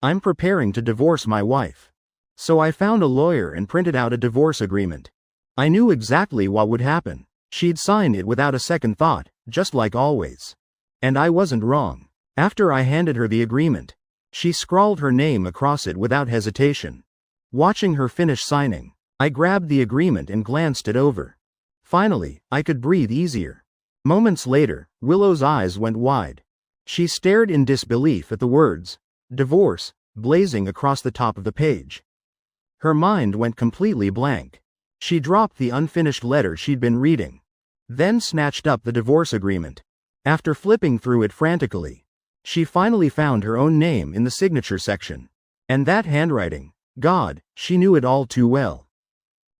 I'm preparing to divorce my wife. So I found a lawyer and printed out a divorce agreement. I knew exactly what would happen. She'd sign it without a second thought, just like always. And I wasn't wrong. After I handed her the agreement, she scrawled her name across it without hesitation. Watching her finish signing, I grabbed the agreement and glanced it over. Finally, I could breathe easier. Moments later, Willow's eyes went wide. She stared in disbelief at the words, divorce, blazing across the top of the page. Her mind went completely blank. She dropped the unfinished letter she'd been reading, then snatched up the divorce agreement. After flipping through it frantically, she finally found her own name in the signature section. And that handwriting, God, she knew it all too well.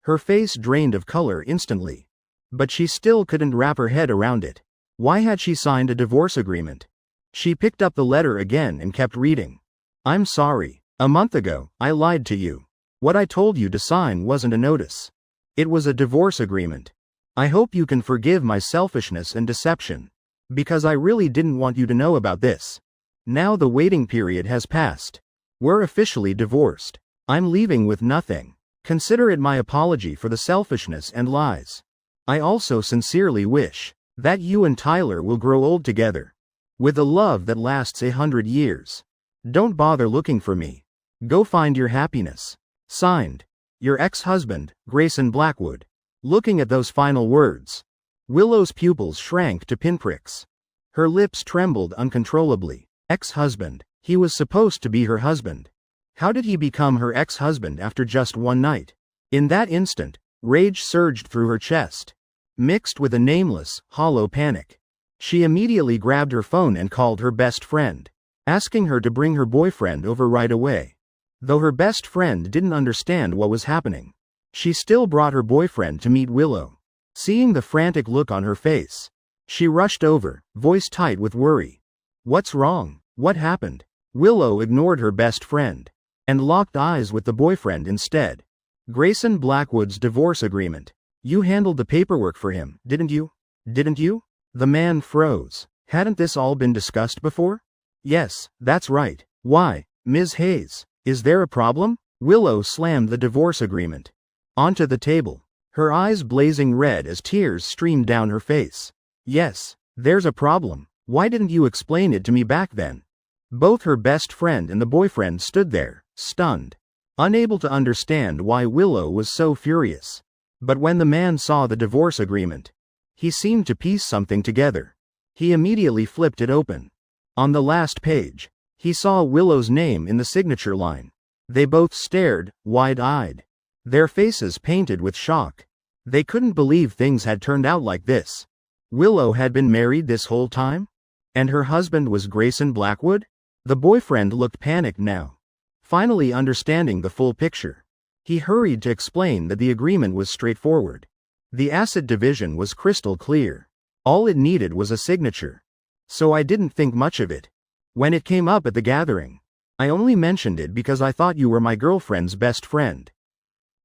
Her face drained of color instantly. But she still couldn't wrap her head around it. Why had she signed a divorce agreement? She picked up the letter again and kept reading. I'm sorry. A month ago, I lied to you. What I told you to sign wasn't a notice. It was a divorce agreement. I hope you can forgive my selfishness and deception. Because I really didn't want you to know about this. Now the waiting period has passed. We're officially divorced. I'm leaving with nothing. Consider it my apology for the selfishness and lies. I also sincerely wish that you and Tyler will grow old together. With a love that lasts 100 years. Don't bother looking for me. Go find your happiness. Signed, your ex-husband, Grayson Blackwood. Looking at those final words, Willow's pupils shrank to pinpricks. Her lips trembled uncontrollably. Ex-husband. He was supposed to be her husband. How did he become her ex-husband after just one night? In that instant, rage surged through her chest, mixed with a nameless, hollow panic. She immediately grabbed her phone and called her best friend, asking her to bring her boyfriend over right away. Though her best friend didn't understand what was happening, she still brought her boyfriend to meet Willow. Seeing the frantic look on her face, she rushed over, voice tight with worry. What's wrong? What happened? Willow ignored her best friend and locked eyes with the boyfriend instead. Grayson Blackwood's divorce agreement. You handled the paperwork for him, didn't you? Didn't you? The man froze. Hadn't this all been discussed before? Yes, that's right. Why, Ms. Hayes, is there a problem? Willow slammed the divorce agreement onto the table, her eyes blazing red as tears streamed down her face. Yes, there's a problem. Why didn't you explain it to me back then? Both her best friend and the boyfriend stood there, stunned, unable to understand why Willow was so furious. But when the man saw the divorce agreement, he seemed to piece something together. He immediately flipped it open. On the last page, he saw Willow's name in the signature line. They both stared, wide-eyed, their faces painted with shock. They couldn't believe things had turned out like this. Willow had been married this whole time? And her husband was Grayson Blackwood? The boyfriend looked panicked now, finally understanding the full picture. He hurried to explain that the agreement was straightforward. The asset division was crystal clear. All it needed was a signature. So I didn't think much of it. When it came up at the gathering, I only mentioned it because I thought you were my girlfriend's best friend.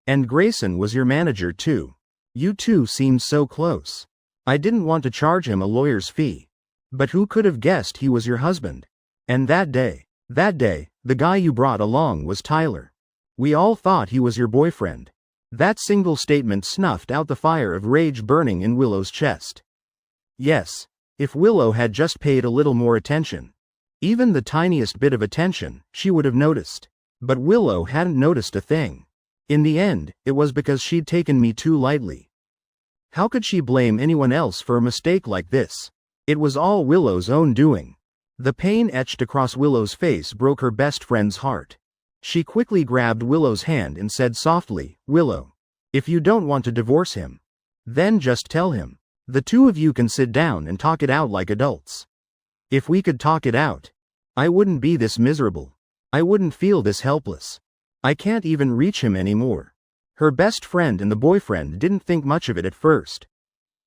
And Grayson was your manager too. You two seemed so close. I didn't want to charge him a lawyer's fee. But who could have guessed he was your husband? And that day, the guy you brought along was Tyler. We all thought he was your boyfriend. That single statement snuffed out the fire of rage burning in Willow's chest. Yes, if Willow had just paid a little more attention, even the tiniest bit of attention, she would have noticed. But Willow hadn't noticed a thing. In the end, it was because she'd taken me too lightly. How could she blame anyone else for a mistake like this? It was all Willow's own doing. The pain etched across Willow's face broke her best friend's heart. She quickly grabbed Willow's hand and said softly, Willow, if you don't want to divorce him, then just tell him. The two of you can sit down and talk it out like adults. If we could talk it out, I wouldn't be this miserable. I wouldn't feel this helpless. I can't even reach him anymore. Her best friend and the boyfriend didn't think much of it at first.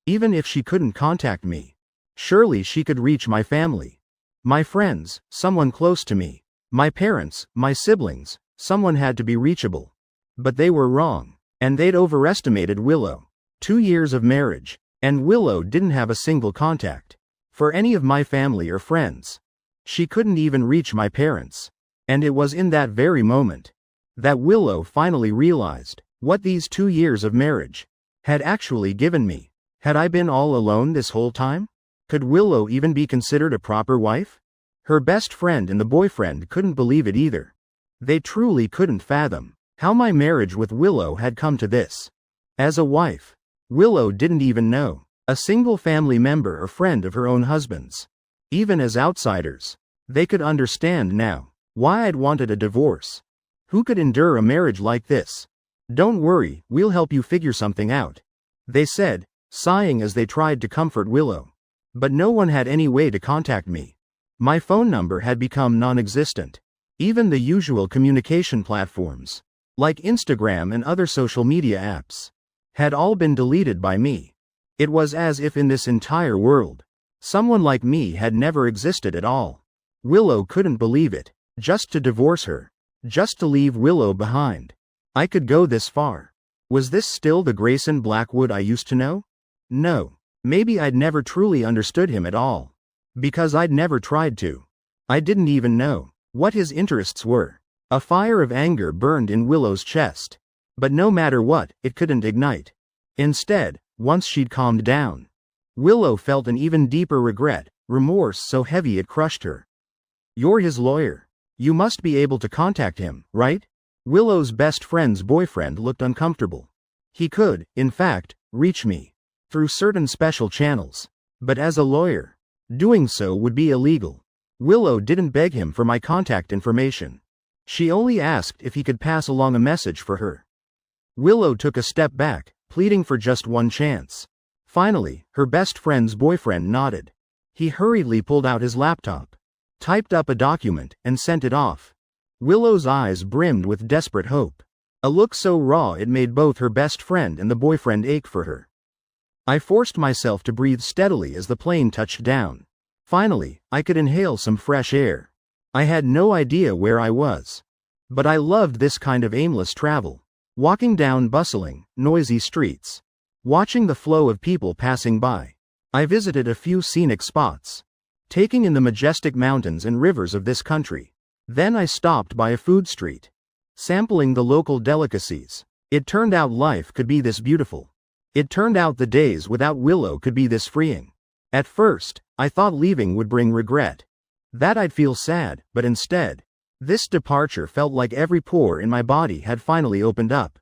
Even if she couldn't contact me, surely she could reach my family. My friends, someone close to me. My parents, my siblings, someone had to be reachable. But they were wrong. And they'd overestimated Willow. 2 years of marriage, and Willow didn't have a single contact for any of my family or friends. She couldn't even reach my parents. And it was in that very moment that Willow finally realized what these 2 years of marriage had actually given me. Had I been all alone this whole time? Could Willow even be considered a proper wife? Her best friend and the boyfriend couldn't believe it either. They truly couldn't fathom how my marriage with Willow had come to this. As a wife, Willow didn't even know a single family member or friend of her own husband's. Even as outsiders, they could understand now why I'd wanted a divorce. Who could endure a marriage like this? Don't worry, we'll help you figure something out, they said, sighing as they tried to comfort Willow. But no one had any way to contact me. My phone number had become non-existent. Even the usual communication platforms, like Instagram and other social media apps, had all been deleted by me. It was as if in this entire world, someone like me had never existed at all. Willow couldn't believe it. Just to divorce her. Just to leave Willow behind. I could go this far. Was this still the Grayson Blackwood I used to know? No. Maybe I'd never truly understood him at all. Because I'd never tried to. I didn't even know what his interests were. A fire of anger burned in Willow's chest. But no matter what, it couldn't ignite. Instead, once she'd calmed down, Willow felt an even deeper regret, remorse so heavy it crushed her. You're his lawyer. You must be able to contact him, right? Willow's best friend's boyfriend looked uncomfortable. He could, in fact, reach me through certain special channels. But as a lawyer, doing so would be illegal. Willow didn't beg him for my contact information. She only asked if he could pass along a message for her. Willow took a step back, pleading for just one chance. Finally, her best friend's boyfriend nodded. He hurriedly pulled out his laptop, typed up a document, and sent it off. Willow's eyes brimmed with desperate hope. A look so raw it made both her best friend and the boyfriend ache for her. I forced myself to breathe steadily as the plane touched down. Finally, I could inhale some fresh air. I had no idea where I was. But I loved this kind of aimless travel. Walking down bustling, noisy streets. Watching the flow of people passing by. I visited a few scenic spots, taking in the majestic mountains and rivers of this country. Then I stopped by a food street, sampling the local delicacies. It turned out life could be this beautiful. It turned out the days without Willow could be this freeing. At first, I thought leaving would bring regret. That I'd feel sad, but instead, this departure felt like every pore in my body had finally opened up.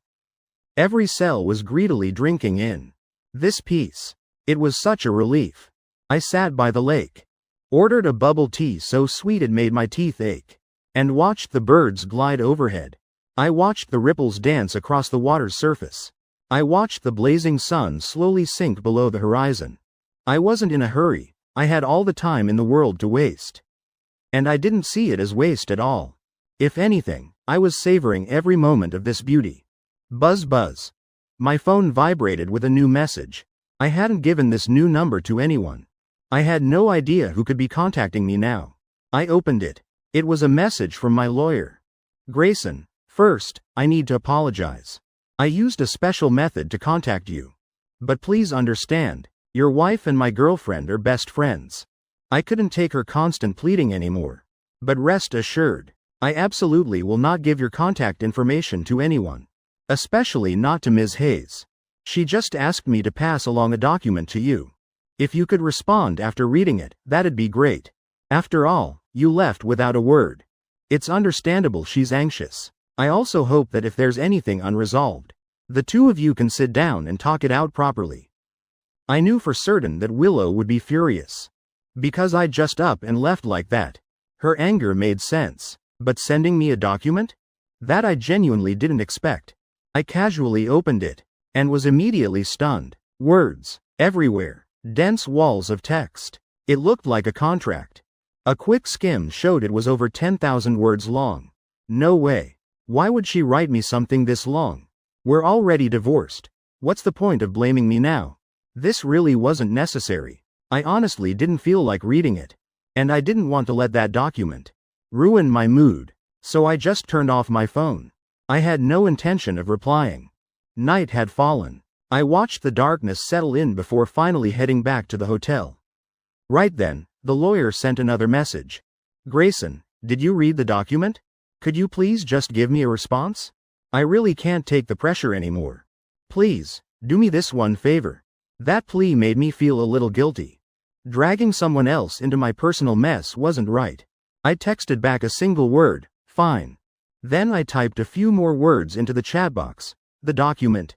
Every cell was greedily drinking in this peace. It was such a relief. I sat by the lake, ordered a bubble tea so sweet it made my teeth ache, and watched the birds glide overhead. I watched the ripples dance across the water's surface. I watched the blazing sun slowly sink below the horizon. I wasn't in a hurry. I had all the time in the world to waste. And I didn't see it as waste at all. If anything, I was savoring every moment of this beauty. Buzz buzz. My phone vibrated with a new message. I hadn't given this new number to anyone. I had no idea who could be contacting me now. I opened it. It was a message from my lawyer. Grayson, first, I need to apologize. I used a special method to contact you. But please understand, your wife and my girlfriend are best friends. I couldn't take her constant pleading anymore. But rest assured, I absolutely will not give your contact information to anyone. Especially not to Ms. Hayes. She just asked me to pass along a document to you. If you could respond after reading it, that'd be great. After all, you left without a word. It's understandable she's anxious. I also hope that if there's anything unresolved, the two of you can sit down and talk it out properly. I knew for certain that Willow would be furious. Because I just up and left like that. Her anger made sense. But sending me a document? That I genuinely didn't expect. I casually opened it, and was immediately stunned. Words, everywhere. Dense walls of text. It looked like a contract. A quick skim showed it was over 10,000 words long. No way. Why would she write me something this long? We're already divorced. What's the point of blaming me now? This really wasn't necessary. I honestly didn't feel like reading it. And I didn't want to let that document ruin my mood. So I just turned off my phone. I had no intention of replying. Night had fallen. I watched the darkness settle in before finally heading back to the hotel. Right then, the lawyer sent another message. Grayson, did you read the document? Could you please just give me a response? I really can't take the pressure anymore. Please, do me this one favor. That plea made me feel a little guilty. Dragging someone else into my personal mess wasn't right. I texted back a single word, fine. Then I typed a few more words into the chat box. The document.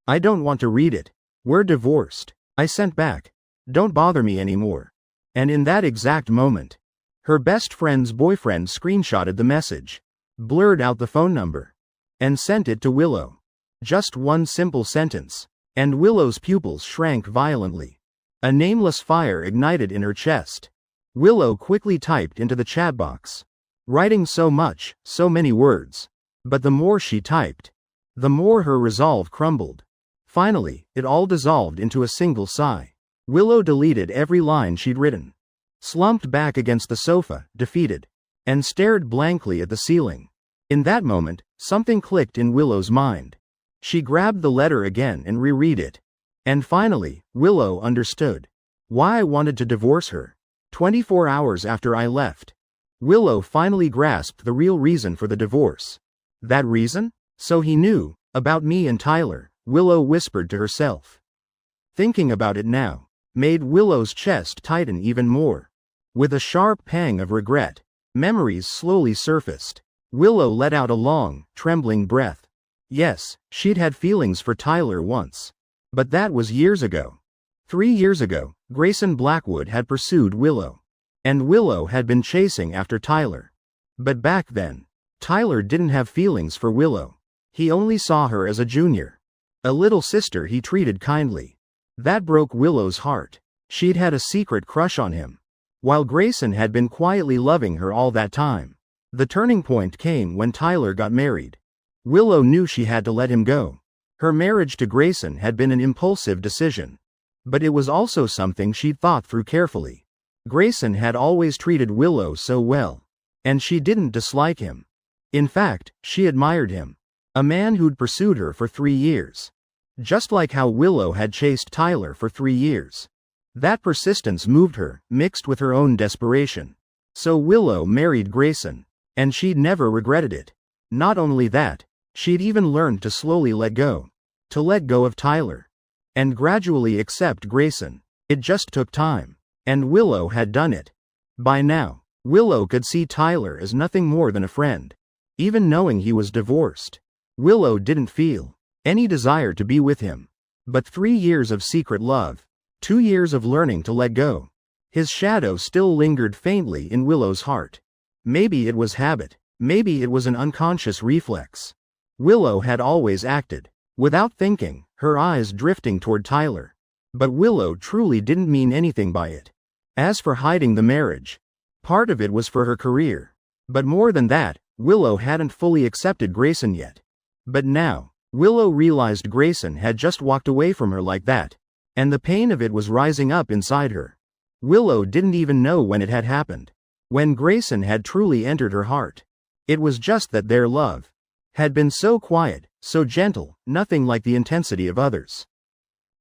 I don't want to read it. We're divorced. I sent back. Don't bother me anymore. And in that exact moment, her best friend's boyfriend screenshotted the message, blurred out the phone number, and sent it to Willow. Just one simple sentence, and Willow's pupils shrank violently. A nameless fire ignited in her chest. Willow quickly typed into the chat box, writing so much, so many words. But the more she typed, the more her resolve crumbled. Finally, it all dissolved into a single sigh. Willow deleted every line she'd written, slumped back against the sofa, defeated, and stared blankly at the ceiling. In that moment, something clicked in Willow's mind. She grabbed the letter again and reread it. And finally, Willow understood why I wanted to divorce her. 24 hours after I left, Willow finally grasped the real reason for the divorce. That reason? So he knew about me and Tyler, Willow whispered to herself. Thinking about it now made Willow's chest tighten even more. With a sharp pang of regret, memories slowly surfaced. Willow let out a long, trembling breath. Yes, she'd had feelings for Tyler once. But that was years ago. 3 years ago, Grayson Blackwood had pursued Willow. And Willow had been chasing after Tyler. But back then, Tyler didn't have feelings for Willow. He only saw her as a junior. A little sister he treated kindly. That broke Willow's heart. She'd had a secret crush on him, while Grayson had been quietly loving her all that time. The turning point came when Tyler got married. Willow knew she had to let him go. Her marriage to Grayson had been an impulsive decision. But it was also something she'd thought through carefully. Grayson had always treated Willow so well. And she didn't dislike him. In fact, she admired him. A man who'd pursued her for 3 years. Just like how Willow had chased Tyler for 3 years. That persistence moved her, mixed with her own desperation. So Willow married Grayson. And she'd never regretted it. Not only that, she'd even learned to slowly let go. To let go of Tyler. And gradually accept Grayson. It just took time. And Willow had done it. By now, Willow could see Tyler as nothing more than a friend. Even knowing he was divorced, Willow didn't feel any desire to be with him. But 3 years of secret love, 2 years of learning to let go. His shadow still lingered faintly in Willow's heart. Maybe it was habit, maybe it was an unconscious reflex. Willow had always acted, without thinking, her eyes drifting toward Tyler. But Willow truly didn't mean anything by it. As for hiding the marriage, part of it was for her career. But more than that, Willow hadn't fully accepted Grayson yet. But now, Willow realized Grayson had just walked away from her like that. And the pain of it was rising up inside her. Willow didn't even know when it had happened. When Grayson had truly entered her heart. It was just that their love had been so quiet, so gentle, nothing like the intensity of others.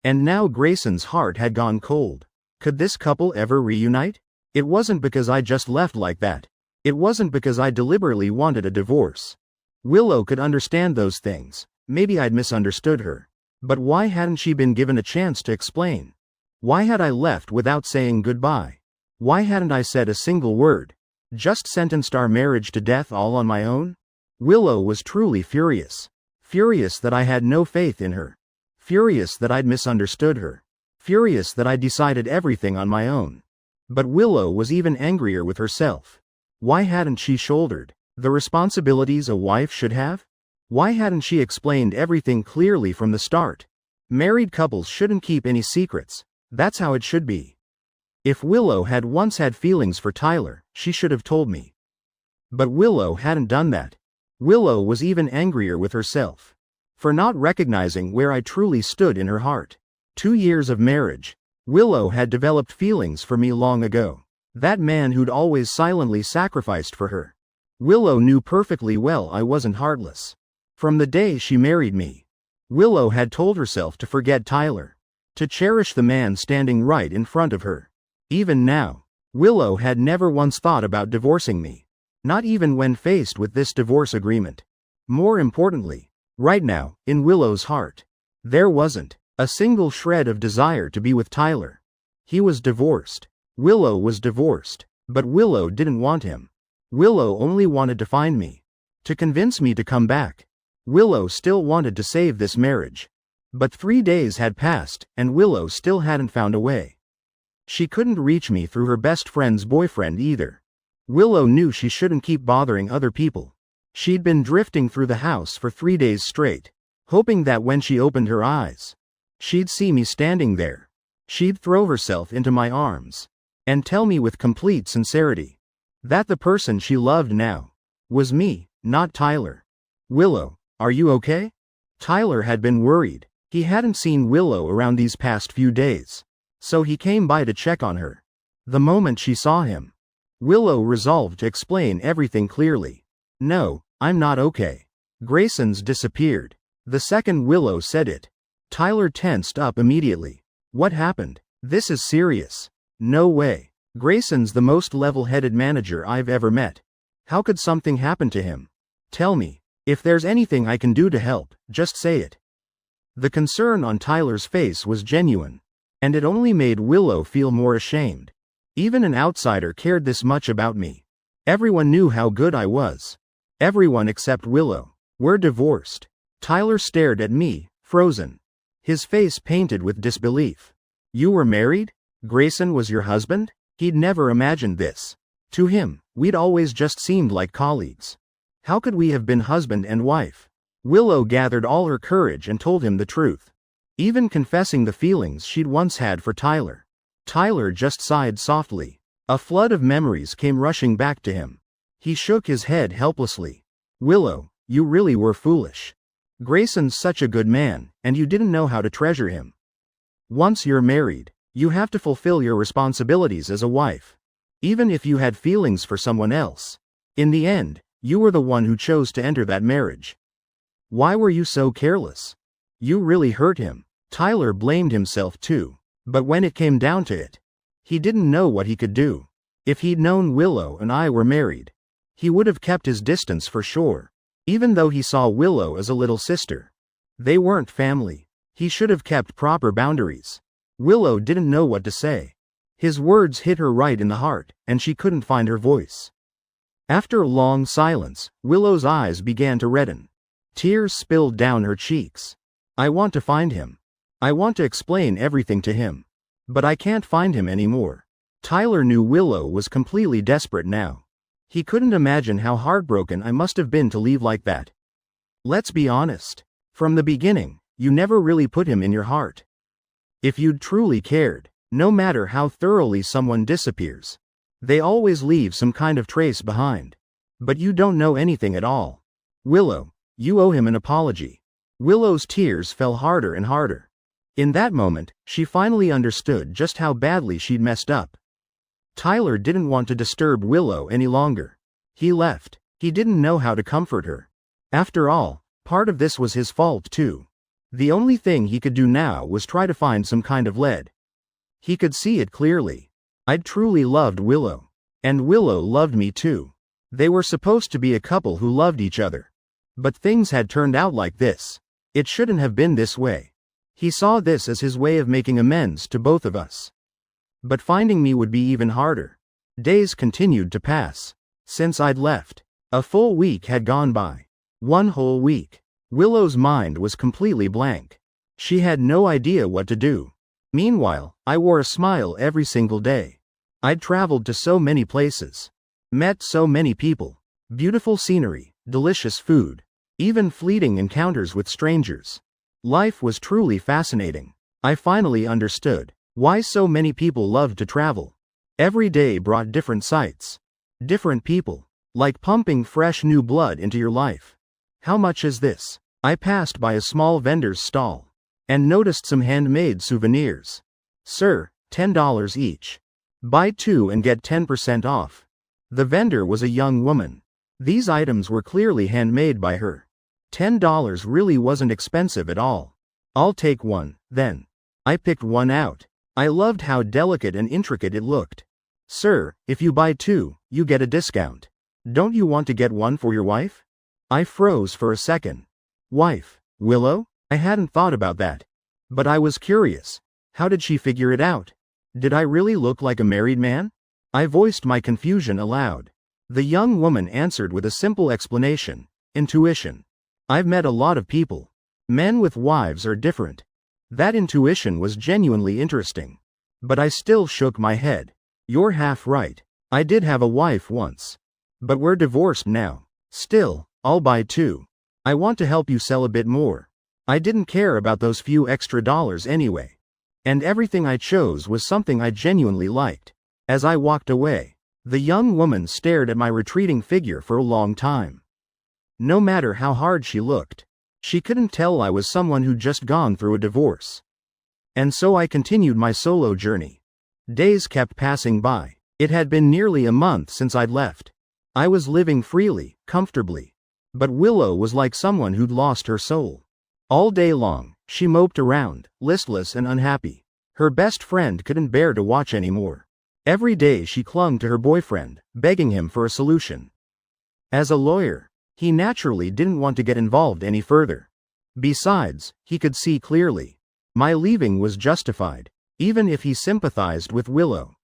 And now Grayson's heart had gone cold. Could this couple ever reunite? It wasn't because I just left like that. It wasn't because I deliberately wanted a divorce. Willow could understand those things. Maybe I'd misunderstood her. But why hadn't she been given a chance to explain? Why had I left without saying goodbye? Why hadn't I said a single word? Just sentenced our marriage to death all on my own? Willow was truly furious. Furious that I had no faith in her. Furious that I'd misunderstood her. Furious that I decided everything on my own. But Willow was even angrier with herself. Why hadn't she shouldered the responsibilities a wife should have? Why hadn't she explained everything clearly from the start? Married couples shouldn't keep any secrets. That's how it should be. If Willow had once had feelings for Tyler, she should have told me. But Willow hadn't done that. Willow was even angrier with herself for not recognizing where I truly stood in her heart. 2 years of marriage. Willow had developed feelings for me long ago. That man who'd always silently sacrificed for her. Willow knew perfectly well I wasn't heartless. From the day she married me, Willow had told herself to forget Tyler. To cherish the man standing right in front of her. Even now, Willow had never once thought about divorcing me. Not even when faced with this divorce agreement. More importantly, right now, in Willow's heart, there wasn't a single shred of desire to be with Tyler. He was divorced. Willow was divorced. But Willow didn't want him. Willow only wanted to find me. To convince me to come back. Willow still wanted to save this marriage. But 3 days had passed, and Willow still hadn't found a way. She couldn't reach me through her best friend's boyfriend either. Willow knew she shouldn't keep bothering other people. She'd been drifting through the house for 3 days straight, hoping that when she opened her eyes, she'd see me standing there. She'd throw herself into my arms and tell me with complete sincerity that the person she loved now was me, not Tyler. Willow, are you okay? Tyler had been worried. He hadn't seen Willow around these past few days, so he came by to check on her. The moment she saw him, Willow resolved to explain everything clearly. No, I'm not okay. Grayson's disappeared. The second Willow said it, Tyler tensed up immediately. What happened? This is serious. No way. Grayson's the most level-headed manager I've ever met. How could something happen to him? Tell me. If there's anything I can do to help, just say it. The concern on Tyler's face was genuine, and it only made Willow feel more ashamed. Even an outsider cared this much about me. Everyone knew how good I was. Everyone except Willow. We're divorced. Tyler stared at me, frozen. His face painted with disbelief. You were married? Grayson was your husband? He'd never imagined this. To him, we'd always just seemed like colleagues. How could we have been husband and wife? Willow gathered all her courage and told him the truth. Even confessing the feelings she'd once had for Tyler. Tyler just sighed softly. A flood of memories came rushing back to him. He shook his head helplessly. Willow, you really were foolish. Grayson's such a good man, and you didn't know how to treasure him. Once you're married, you have to fulfill your responsibilities as a wife. Even if you had feelings for someone else. In the end, you were the one who chose to enter that marriage. Why were you so careless? You really hurt him. Tyler blamed himself too. But when it came down to it, he didn't know what he could do. If he'd known Willow and I were married, he would have kept his distance for sure. Even though he saw Willow as a little sister. They weren't family. He should have kept proper boundaries. Willow didn't know what to say. His words hit her right in the heart, and she couldn't find her voice. After a long silence, Willow's eyes began to redden. Tears spilled down her cheeks. I want to find him. I want to explain everything to him. But I can't find him anymore. Tyler knew Willow was completely desperate now. He couldn't imagine how heartbroken I must have been to leave like that. Let's be honest. From the beginning, you never really put him in your heart. If you'd truly cared, no matter how thoroughly someone disappears, they always leave some kind of trace behind. But you don't know anything at all. Willow, you owe him an apology. Willow's tears fell harder and harder. In that moment, she finally understood just how badly she'd messed up. Tyler didn't want to disturb Willow any longer. He left. He didn't know how to comfort her. After all, part of this was his fault too. The only thing he could do now was try to find some kind of lead. He could see it clearly. I'd truly loved Willow. And Willow loved me too. They were supposed to be a couple who loved each other. But things had turned out like this. It shouldn't have been this way. He saw this as his way of making amends to both of us. But finding me would be even harder. Days continued to pass. Since I'd left, a full week had gone by. 1 whole week. Willow's mind was completely blank. She had no idea what to do. Meanwhile, I wore a smile every single day. I'd traveled to so many places. Met so many people. Beautiful scenery, delicious food. Even fleeting encounters with strangers. Life was truly fascinating. I finally understood why so many people loved to travel. Every day brought different sights. Different people. Like pumping fresh new blood into your life. How much is this? I passed by a small vendor's stall. And noticed some handmade souvenirs. Sir, $10 each. Buy 2 and get 10% off. The vendor was a young woman. These items were clearly handmade by her. $10 really wasn't expensive at all. I'll take one, then. I picked one out. I loved how delicate and intricate it looked. Sir, if you buy 2, you get a discount. Don't you want to get one for your wife? I froze for a second. Wife, Willow? I hadn't thought about that. But I was curious. How did she figure it out? Did I really look like a married man? I voiced my confusion aloud. The young woman answered with a simple explanation. Intuition. I've met a lot of people. Men with wives are different. That intuition was genuinely interesting. But I still shook my head. You're half right. I did have a wife once. But we're divorced now. Still, I'll buy two. I want to help you sell a bit more. I didn't care about those few extra dollars anyway. And everything I chose was something I genuinely liked. As I walked away, the young woman stared at my retreating figure for a long time. No matter how hard she looked, she couldn't tell I was someone who'd just gone through a divorce. And so I continued my solo journey. Days kept passing by. It had been nearly a month since I'd left. I was living freely, comfortably. But Willow was like someone who'd lost her soul. All day long, she moped around, listless and unhappy. Her best friend couldn't bear to watch anymore. Every day she clung to her boyfriend, begging him for a solution. As a lawyer, he naturally didn't want to get involved any further. Besides, he could see clearly. My leaving was justified, even if he sympathized with Willow.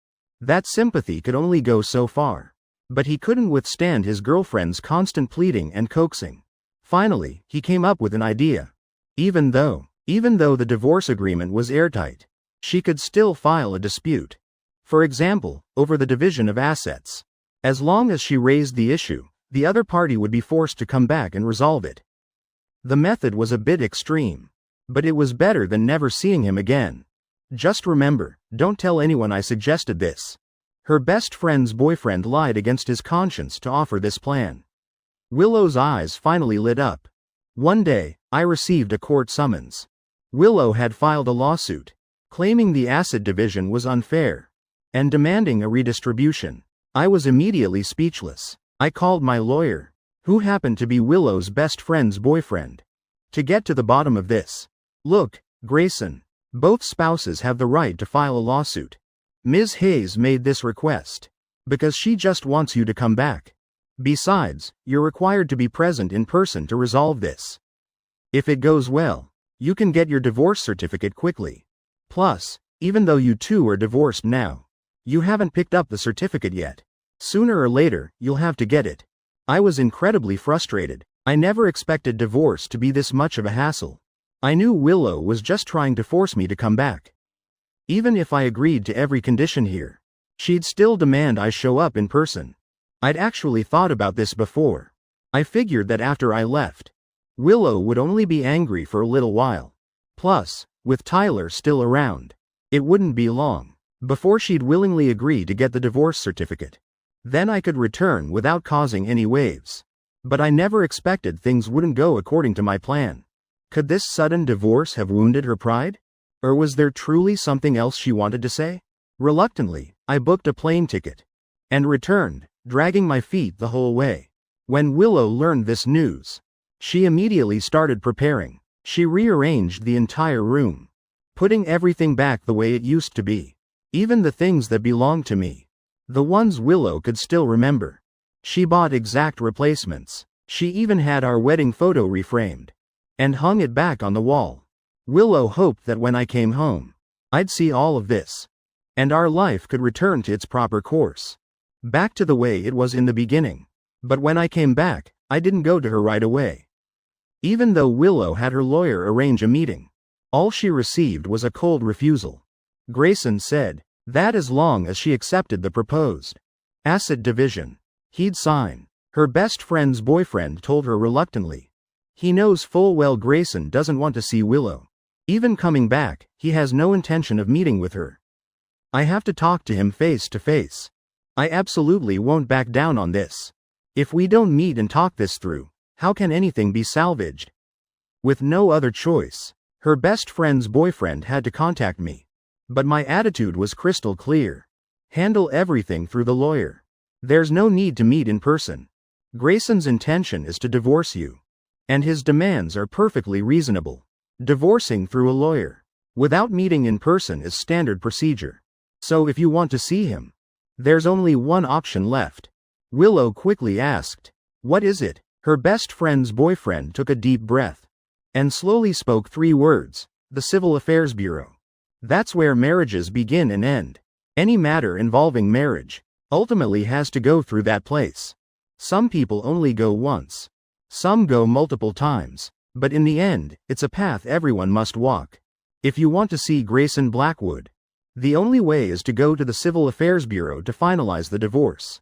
That sympathy could only go so far. But he couldn't withstand his girlfriend's constant pleading and coaxing. Finally, he came up with an idea. Even though the divorce agreement was airtight, she could still file a dispute. For example, over the division of assets. As long as she raised the issue, the other party would be forced to come back and resolve it. The method was a bit extreme. But it was better than never seeing him again. Just remember, don't tell anyone I suggested this. Her best friend's boyfriend lied against his conscience to offer this plan. Willow's eyes finally lit up. One day, I received a court summons. Willow had filed a lawsuit, claiming the asset division was unfair, and demanding a redistribution. I was immediately speechless. I called my lawyer, who happened to be Willow's best friend's boyfriend, to get to the bottom of this. Look, Grayson, both spouses have the right to file a lawsuit. Ms. Hayes made this request because she just wants you to come back. Besides, you're required to be present in person to resolve this. If it goes well, you can get your divorce certificate quickly. Plus, even though you two are divorced now, you haven't picked up the certificate yet. Sooner or later, you'll have to get it. I was incredibly frustrated. I never expected divorce to be this much of a hassle. I knew Willow was just trying to force me to come back. Even if I agreed to every condition here, she'd still demand I show up in person. I'd actually thought about this before. I figured that after I left, Willow would only be angry for a little while. Plus, with Tyler still around, it wouldn't be long before she'd willingly agree to get the divorce certificate. Then I could return without causing any waves. But I never expected things wouldn't go according to my plan. Could this sudden divorce have wounded her pride? Or was there truly something else she wanted to say? Reluctantly, I booked a plane ticket and returned, dragging my feet the whole way. When Willow learned this news, she immediately started preparing. She rearranged the entire room, putting everything back the way it used to be. Even the things that belonged to me. The ones Willow could still remember. She bought exact replacements. She even had our wedding photo reframed and hung it back on the wall. Willow hoped that when I came home, I'd see all of this, and our life could return to its proper course. Back to the way it was in the beginning. But when I came back, I didn't go to her right away. Even though Willow had her lawyer arrange a meeting, all she received was a cold refusal. Grayson said that as long as she accepted the proposed asset division, he'd sign. Her best friend's boyfriend told her reluctantly. He knows full well Grayson doesn't want to see Willow. Even coming back, he has no intention of meeting with her. I have to talk to him face to face. I absolutely won't back down on this. If we don't meet and talk this through, how can anything be salvaged? With no other choice, her best friend's boyfriend had to contact me. But my attitude was crystal clear. Handle everything through the lawyer. There's no need to meet in person. Grayson's intention is to divorce you. And his demands are perfectly reasonable. Divorcing through a lawyer, without meeting in person, is standard procedure. So if you want to see him, there's only one option left. Willow quickly asked. What is it? Her best friend's boyfriend took a deep breath and slowly spoke 3 words. The Civil Affairs Bureau. That's where marriages begin and end. Any matter involving marriage ultimately has to go through that place. Some people only go once. Some go multiple times. But in the end, it's a path everyone must walk. If you want to see Grayson Blackwood, the only way is to go to the Civil Affairs Bureau to finalize the divorce.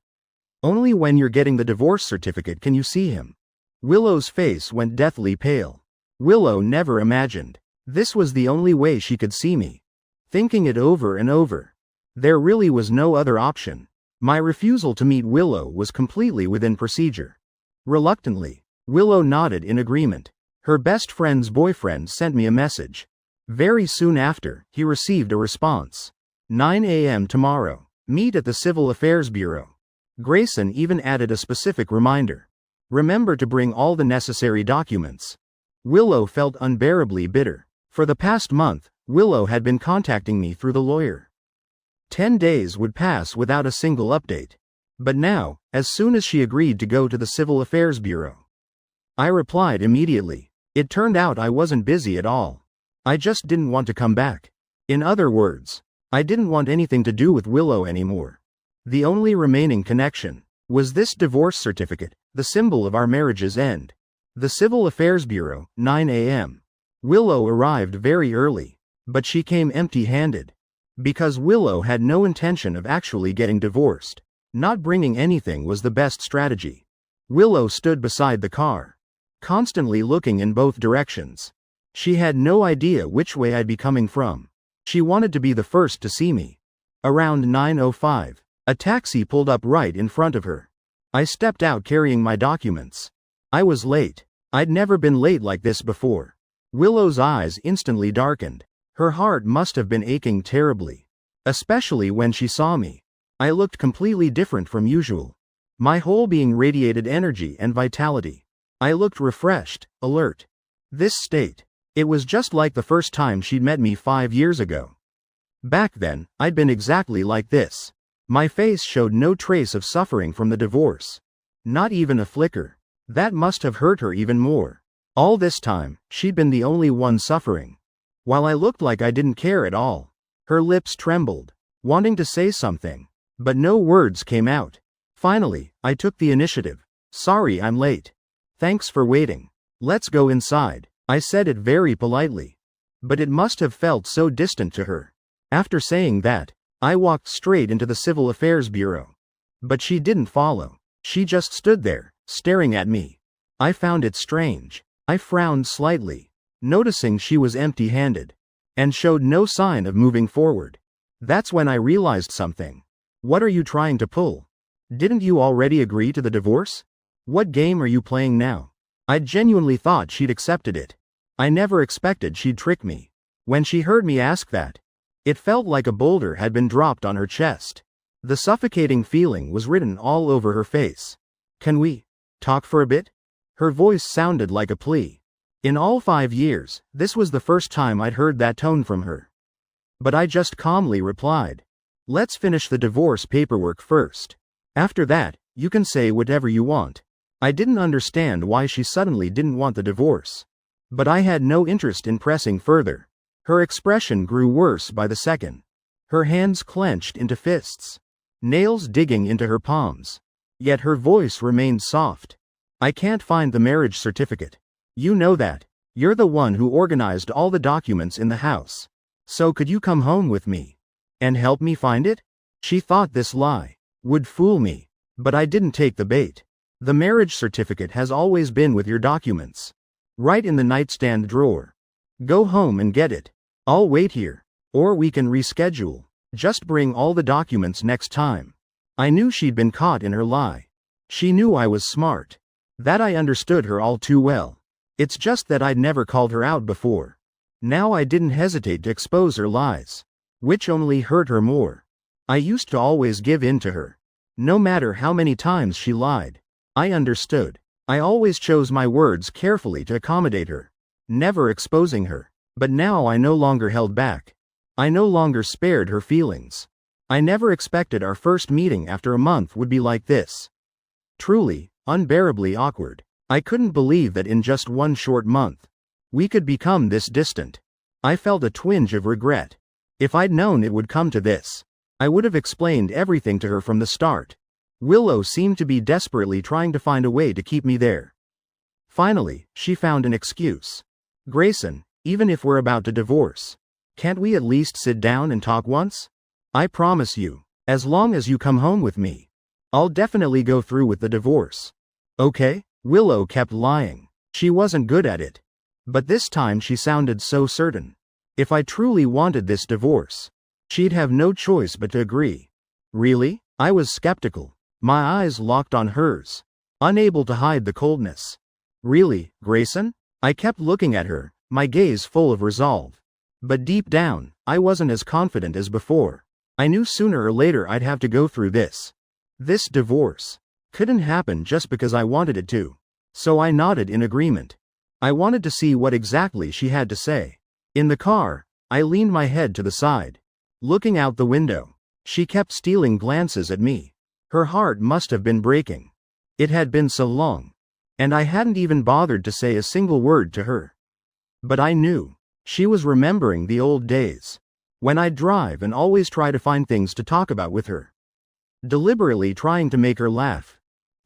Only when you're getting the divorce certificate can you see him. Willow's face went deathly pale. Willow never imagined this was the only way she could see me. Thinking it over and over, there really was no other option. My refusal to meet Willow was completely within procedure. Reluctantly, Willow nodded in agreement. Her best friend's boyfriend sent me a message. Very soon after, he received a response. 9 a.m. tomorrow. Meet at the Civil Affairs Bureau. Grayson even added a specific reminder. Remember to bring all the necessary documents. Willow felt unbearably bitter. For the past month, Willow had been contacting me through the lawyer. 10 days would pass without a single update. But now, as soon as she agreed to go to the Civil Affairs Bureau, I replied immediately. It turned out I wasn't busy at all. I just didn't want to come back. In other words, I didn't want anything to do with Willow anymore. The only remaining connection was this divorce certificate, the symbol of our marriage's end. The Civil Affairs Bureau, 9 a.m. Willow arrived very early, but she came empty-handed. Because Willow had no intention of actually getting divorced, not bringing anything was the best strategy. Willow stood beside the car, constantly looking in both directions. She had no idea which way I'd be coming from. She wanted to be the first to see me. Around 9:05, a taxi pulled up right in front of her. I stepped out carrying my documents. I was late. I'd never been late like this before. Willow's eyes instantly darkened. Her heart must have been aching terribly. Especially when she saw me. I looked completely different from usual. My whole being radiated energy and vitality. I looked refreshed, alert. This state. It was just like the first time she'd met me 5 years ago. Back then, I'd been exactly like this. My face showed no trace of suffering from the divorce. Not even a flicker. That must have hurt her even more. All this time, she'd been the only one suffering. While I looked like I didn't care at all. Her lips trembled, wanting to say something, but no words came out. Finally, I took the initiative. Sorry I'm late. Thanks for waiting. Let's go inside. I said it very politely. But it must have felt so distant to her. After saying that, I walked straight into the Civil Affairs Bureau. But she didn't follow. She just stood there, staring at me. I found it strange. I frowned slightly, noticing she was empty-handed, and showed no sign of moving forward. That's when I realized something. What are you trying to pull? Didn't you already agree to the divorce? What game are you playing now? I genuinely thought she'd accepted it. I never expected she'd trick me. When she heard me ask that, it felt like a boulder had been dropped on her chest. The suffocating feeling was written all over her face. Can we talk for a bit? Her voice sounded like a plea. In all 5 years, this was the first time I'd heard that tone from her. But I just calmly replied, let's finish the divorce paperwork first. After that, you can say whatever you want. I didn't understand why she suddenly didn't want the divorce. But I had no interest in pressing further. Her expression grew worse by the second. Her hands clenched into fists, nails digging into her palms. Yet her voice remained soft. I can't find the marriage certificate. You know that. You're the one who organized all the documents in the house. So could you come home with me and help me find it? She thought this lie would fool me, but I didn't take the bait. The marriage certificate has always been with your documents, right in the nightstand drawer. Go home and get it. I'll wait here, or we can reschedule. Just bring all the documents next time. I knew she'd been caught in her lie. She knew I was smart. That I understood her all too well. It's just that I'd never called her out before. Now I didn't hesitate to expose her lies, which only hurt her more. I used to always give in to her. No matter how many times she lied. I understood. I always chose my words carefully to accommodate her, never exposing her. But now I no longer held back. I no longer spared her feelings. I never expected our first meeting after a month would be like this. Truly, unbearably awkward. I couldn't believe that in just one short month, we could become this distant. I felt a twinge of regret. If I'd known it would come to this, I would have explained everything to her from the start. Willow seemed to be desperately trying to find a way to keep me there. Finally, she found an excuse. Grayson, even if we're about to divorce, can't we at least sit down and talk once? I promise you, as long as you come home with me, I'll definitely go through with the divorce. Okay? Willow kept lying. She wasn't good at it. But this time she sounded so certain. If I truly wanted this divorce, she'd have no choice but to agree. Really? I was skeptical. My eyes locked on hers, unable to hide the coldness. Really, Grayson? I kept looking at her, my gaze full of resolve. But deep down, I wasn't as confident as before. I knew sooner or later I'd have to go through this. This divorce couldn't happen just because I wanted it to. So I nodded in agreement. I wanted to see what exactly she had to say. In the car, I leaned my head to the side, looking out the window. She kept stealing glances at me. Her heart must have been breaking. It had been so long, and I hadn't even bothered to say a single word to her. But I knew she was remembering the old days, when I'd drive and always try to find things to talk about with her, deliberately trying to make her laugh.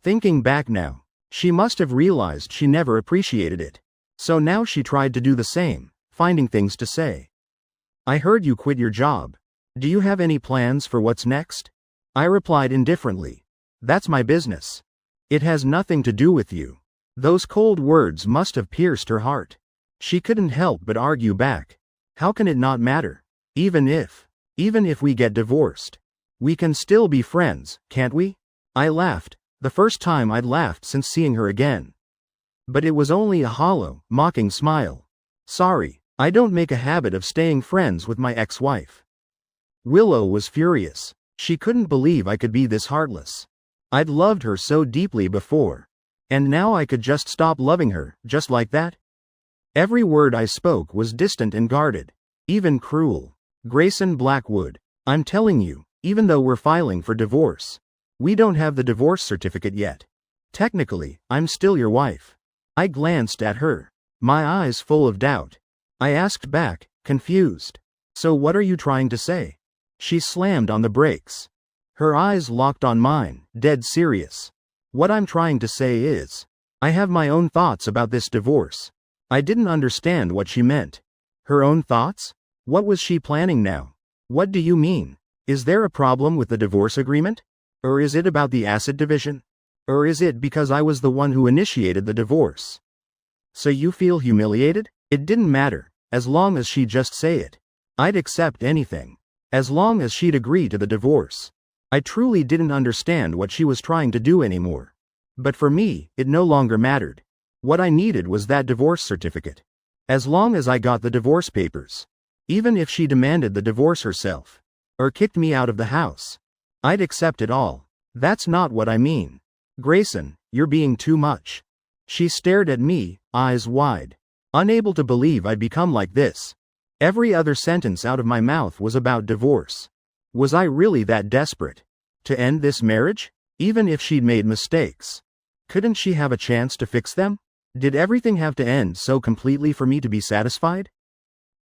Thinking back now, she must have realized she never appreciated it. So now she tried to do the same, finding things to say. I heard you quit your job. Do you have any plans for what's next? I replied indifferently. That's my business. It has nothing to do with you. Those cold words must have pierced her heart. She couldn't help but argue back. How can it not matter? Even if we get divorced, we can still be friends, can't we? I laughed, the first time I'd laughed since seeing her again. But it was only a hollow, mocking smile. Sorry, I don't make a habit of staying friends with my ex-wife. Willow was furious. She couldn't believe I could be this heartless. I'd loved her so deeply before. And now I could just stop loving her, just like that? Every word I spoke was distant and guarded, even cruel. Grayson Blackwood, I'm telling you, even though we're filing for divorce, we don't have the divorce certificate yet. Technically, I'm still your wife. I glanced at her, my eyes full of doubt. I asked back, confused. So what are you trying to say? She slammed on the brakes. Her eyes locked on mine, dead serious. What I'm trying to say is, I have my own thoughts about this divorce. I didn't understand what she meant. Her own thoughts? What was she planning now? What do you mean? Is there a problem with the divorce agreement? Or is it about the asset division? Or is it because I was the one who initiated the divorce? So you feel humiliated? It didn't matter, as long as she'd just say it. I'd accept anything, as long as she'd agree to the divorce. I truly didn't understand what she was trying to do anymore. But for me, it no longer mattered. What I needed was that divorce certificate. As long as I got the divorce papers. Even if she demanded the divorce herself, or kicked me out of the house, I'd accept it all. That's not what I mean. Grayson, you're being too much. She stared at me, eyes wide, unable to believe I'd become like this. Every other sentence out of my mouth was about divorce. Was I really that desperate to end this marriage? Even if she'd made mistakes, couldn't she have a chance to fix them? Did everything have to end so completely for me to be satisfied?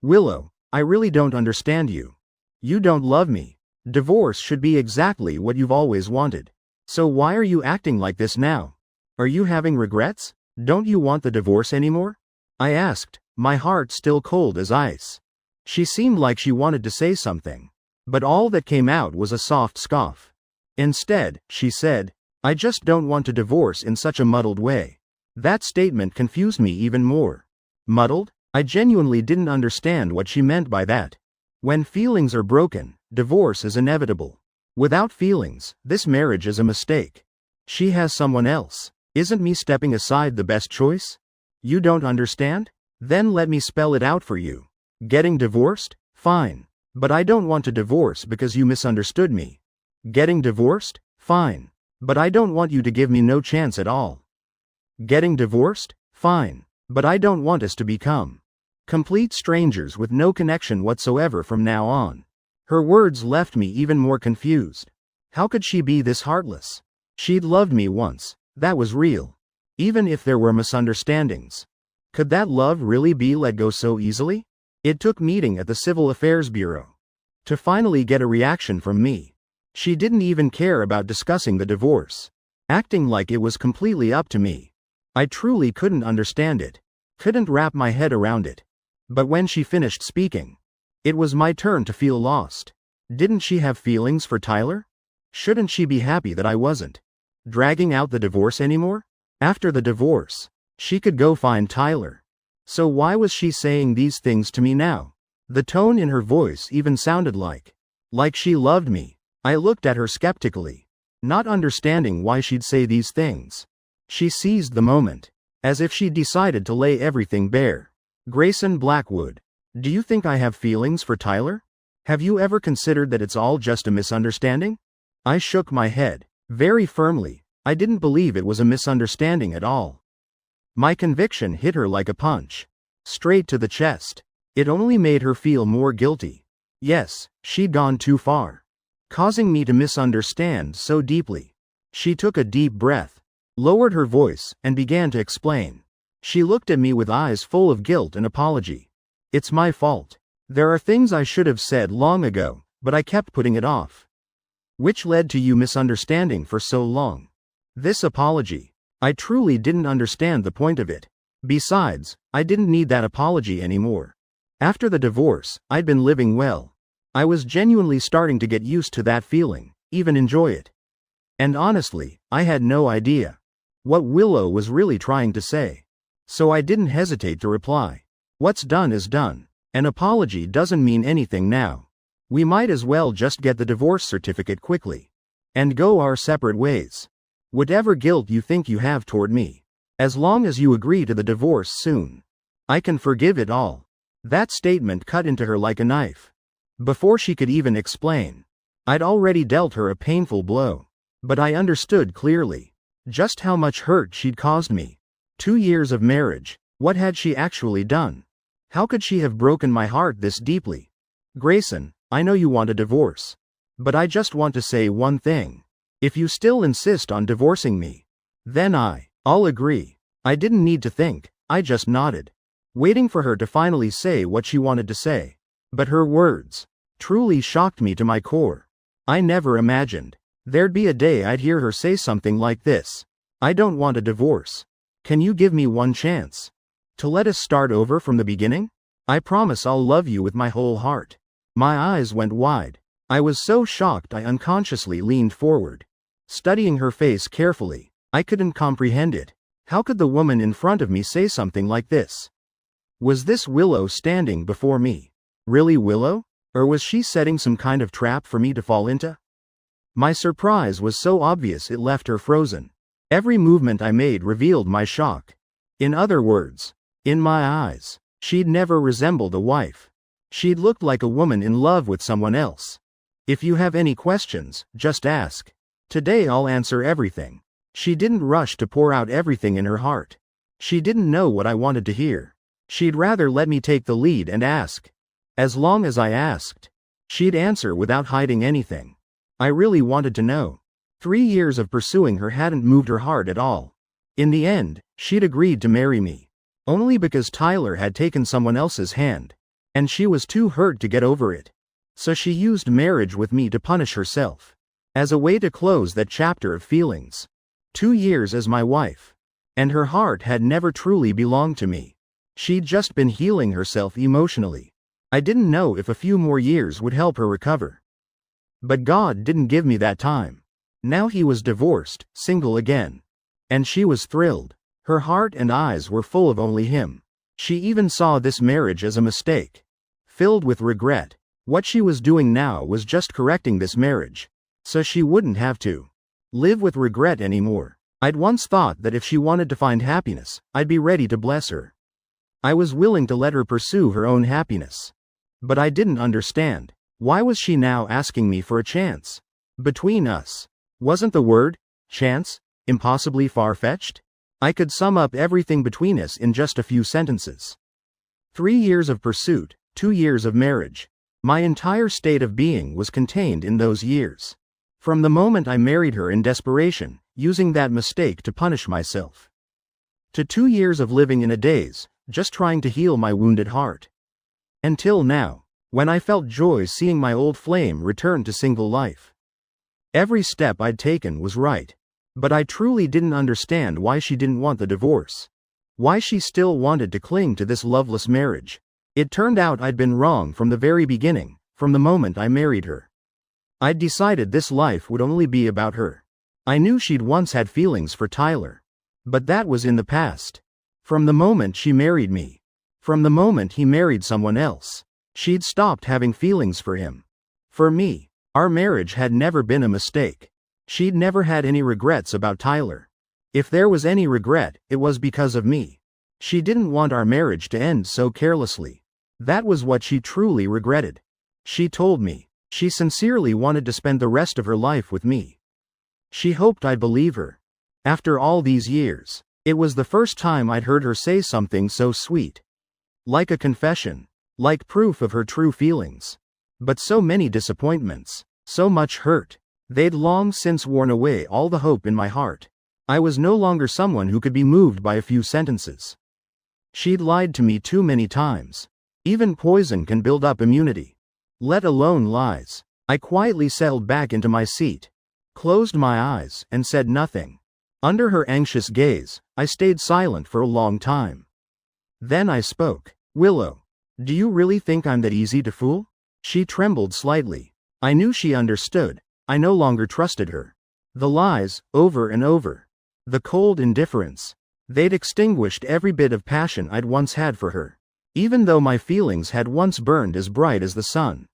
Willow, I really don't understand you. You don't love me. Divorce should be exactly what you've always wanted. So why are you acting like this now? Are you having regrets? Don't you want the divorce anymore? I asked, my heart still cold as ice. She seemed like she wanted to say something, but all that came out was a soft scoff. Instead, she said, I just don't want to divorce in such a muddled way. That statement confused me even more. Muddled? I genuinely didn't understand what she meant by that. When feelings are broken, divorce is inevitable. Without feelings, this marriage is a mistake. She has someone else. Isn't me stepping aside the best choice? You don't understand? Then let me spell it out for you. Getting divorced? Fine. But I don't want to divorce because you misunderstood me. Getting divorced? Fine. But I don't want you to give me no chance at all. Getting divorced? Fine. But I don't want us to become complete strangers with no connection whatsoever from now on. Her words left me even more confused. How could she be this heartless? She'd loved me once, That was real. Even if there were misunderstandings. Could that love really be let go so easily? It took meeting at the Civil Affairs Bureau to finally get a reaction from me. She didn't even care about discussing the divorce, acting like it was completely up to me. I truly couldn't understand it, couldn't wrap my head around it. But when she finished speaking, it was my turn to feel lost. Didn't she have feelings for Tyler? Shouldn't she be happy that I wasn't dragging out the divorce anymore? After the divorce, she could go find Tyler. So why was she saying these things to me now? The tone in her voice even sounded like she loved me. I looked at her skeptically, not understanding why she'd say these things. She seized the moment, as if she'd decided to lay everything bare. Grayson Blackwood, do you think I have feelings for Tyler? Have you ever considered that it's all just a misunderstanding? I shook my head, very firmly. I didn't believe it was a misunderstanding at all. My conviction hit her like a punch, straight to the chest. It only made her feel more guilty. Yes, she'd gone too far, causing me to misunderstand so deeply. She took a deep breath, lowered her voice, and began to explain. She looked at me with eyes full of guilt and apology. It's my fault. There are things I should have said long ago, but I kept putting it off, which led to you misunderstanding for so long. This apology, I truly didn't understand the point of it. Besides, I didn't need that apology anymore. After the divorce, I'd been living well. I was genuinely starting to get used to that feeling, even enjoy it. And honestly, I had no idea what Willow was really trying to say. So I didn't hesitate to reply. What's done is done. An apology doesn't mean anything now. We might as well just get the divorce certificate quickly and go our separate ways. Whatever guilt you think you have toward me, as long as you agree to the divorce soon, I can forgive it all. That statement cut into her like a knife. Before she could even explain, I'd already dealt her a painful blow. But I understood clearly just how much hurt she'd caused me. 2 years of marriage, what had she actually done? How could she have broken my heart this deeply? Grayson, I know you want a divorce, but I just want to say one thing. If you still insist on divorcing me, then I'll agree. I didn't need to think, I just nodded, waiting for her to finally say what she wanted to say. But her words truly shocked me to my core. I never imagined there'd be a day I'd hear her say something like this. I don't want a divorce. Can you give me one chance to let us start over from the beginning? I promise I'll love you with my whole heart. My eyes went wide. I was so shocked I unconsciously leaned forward, studying her face carefully. I couldn't comprehend it. How could the woman in front of me say something like this? Was this Willow standing before me? Really Willow? Or was she setting some kind of trap for me to fall into? My surprise was so obvious it left her frozen. Every movement I made revealed my shock. In other words, in my eyes, she'd never resembled a wife. She'd looked like a woman in love with someone else. If you have any questions, just ask. Today I'll answer everything. She didn't rush to pour out everything in her heart. She didn't know what I wanted to hear. She'd rather let me take the lead and ask. As long as I asked, she'd answer without hiding anything. I really wanted to know. 3 years of pursuing her hadn't moved her heart at all. In the end, she'd agreed to marry me, only because Tyler had taken someone else's hand, and she was too hurt to get over it. So she used marriage with me to punish herself, as a way to close that chapter of feelings. 2 years as my wife, and her heart had never truly belonged to me. She'd just been healing herself emotionally. I didn't know if a few more years would help her recover. But God didn't give me that time. Now he was divorced, single again. And she was thrilled. Her heart and eyes were full of only him. She even saw this marriage as a mistake, filled with regret. What she was doing now was just correcting this marriage, so she wouldn't have to live with regret anymore. I'd once thought that if she wanted to find happiness, I'd be ready to bless her. I was willing to let her pursue her own happiness. But I didn't understand. Why was she now asking me for a chance? Between us, wasn't the word chance impossibly far-fetched? I could sum up everything between us in just a few sentences. 3 years of pursuit, 2 years of marriage. My entire state of being was contained in those years. From the moment I married her in desperation, using that mistake to punish myself. To 2 years of living in a daze, just trying to heal my wounded heart. Until now, when I felt joy seeing my old flame return to single life. Every step I'd taken was right. But I truly didn't understand why she didn't want the divorce. Why she still wanted to cling to this loveless marriage. It turned out I'd been wrong from the very beginning, from the moment I married her. I'd decided this life would only be about her. I knew she'd once had feelings for Tyler. But that was in the past. From the moment she married me. From the moment he married someone else. She'd stopped having feelings for him. For me, our marriage had never been a mistake. She'd never had any regrets about Tyler. If there was any regret, it was because of me. She didn't want our marriage to end so carelessly. That was what she truly regretted. She told me, she sincerely wanted to spend the rest of her life with me. She hoped I'd believe her. After all these years, it was the first time I'd heard her say something so sweet. Like a confession. Like proof of her true feelings. But so many disappointments. So much hurt. They'd long since worn away all the hope in my heart. I was no longer someone who could be moved by a few sentences. She'd lied to me too many times. Even poison can build up immunity. Let alone lies. I quietly settled back into my seat, closed my eyes, and said nothing. Under her anxious gaze, I stayed silent for a long time. Then I spoke. Willow, do you really think I'm that easy to fool? She trembled slightly. I knew she understood. I no longer trusted her. The lies, over and over. The cold indifference. They'd extinguished every bit of passion I'd once had for her. Even though my feelings had once burned as bright as the sun.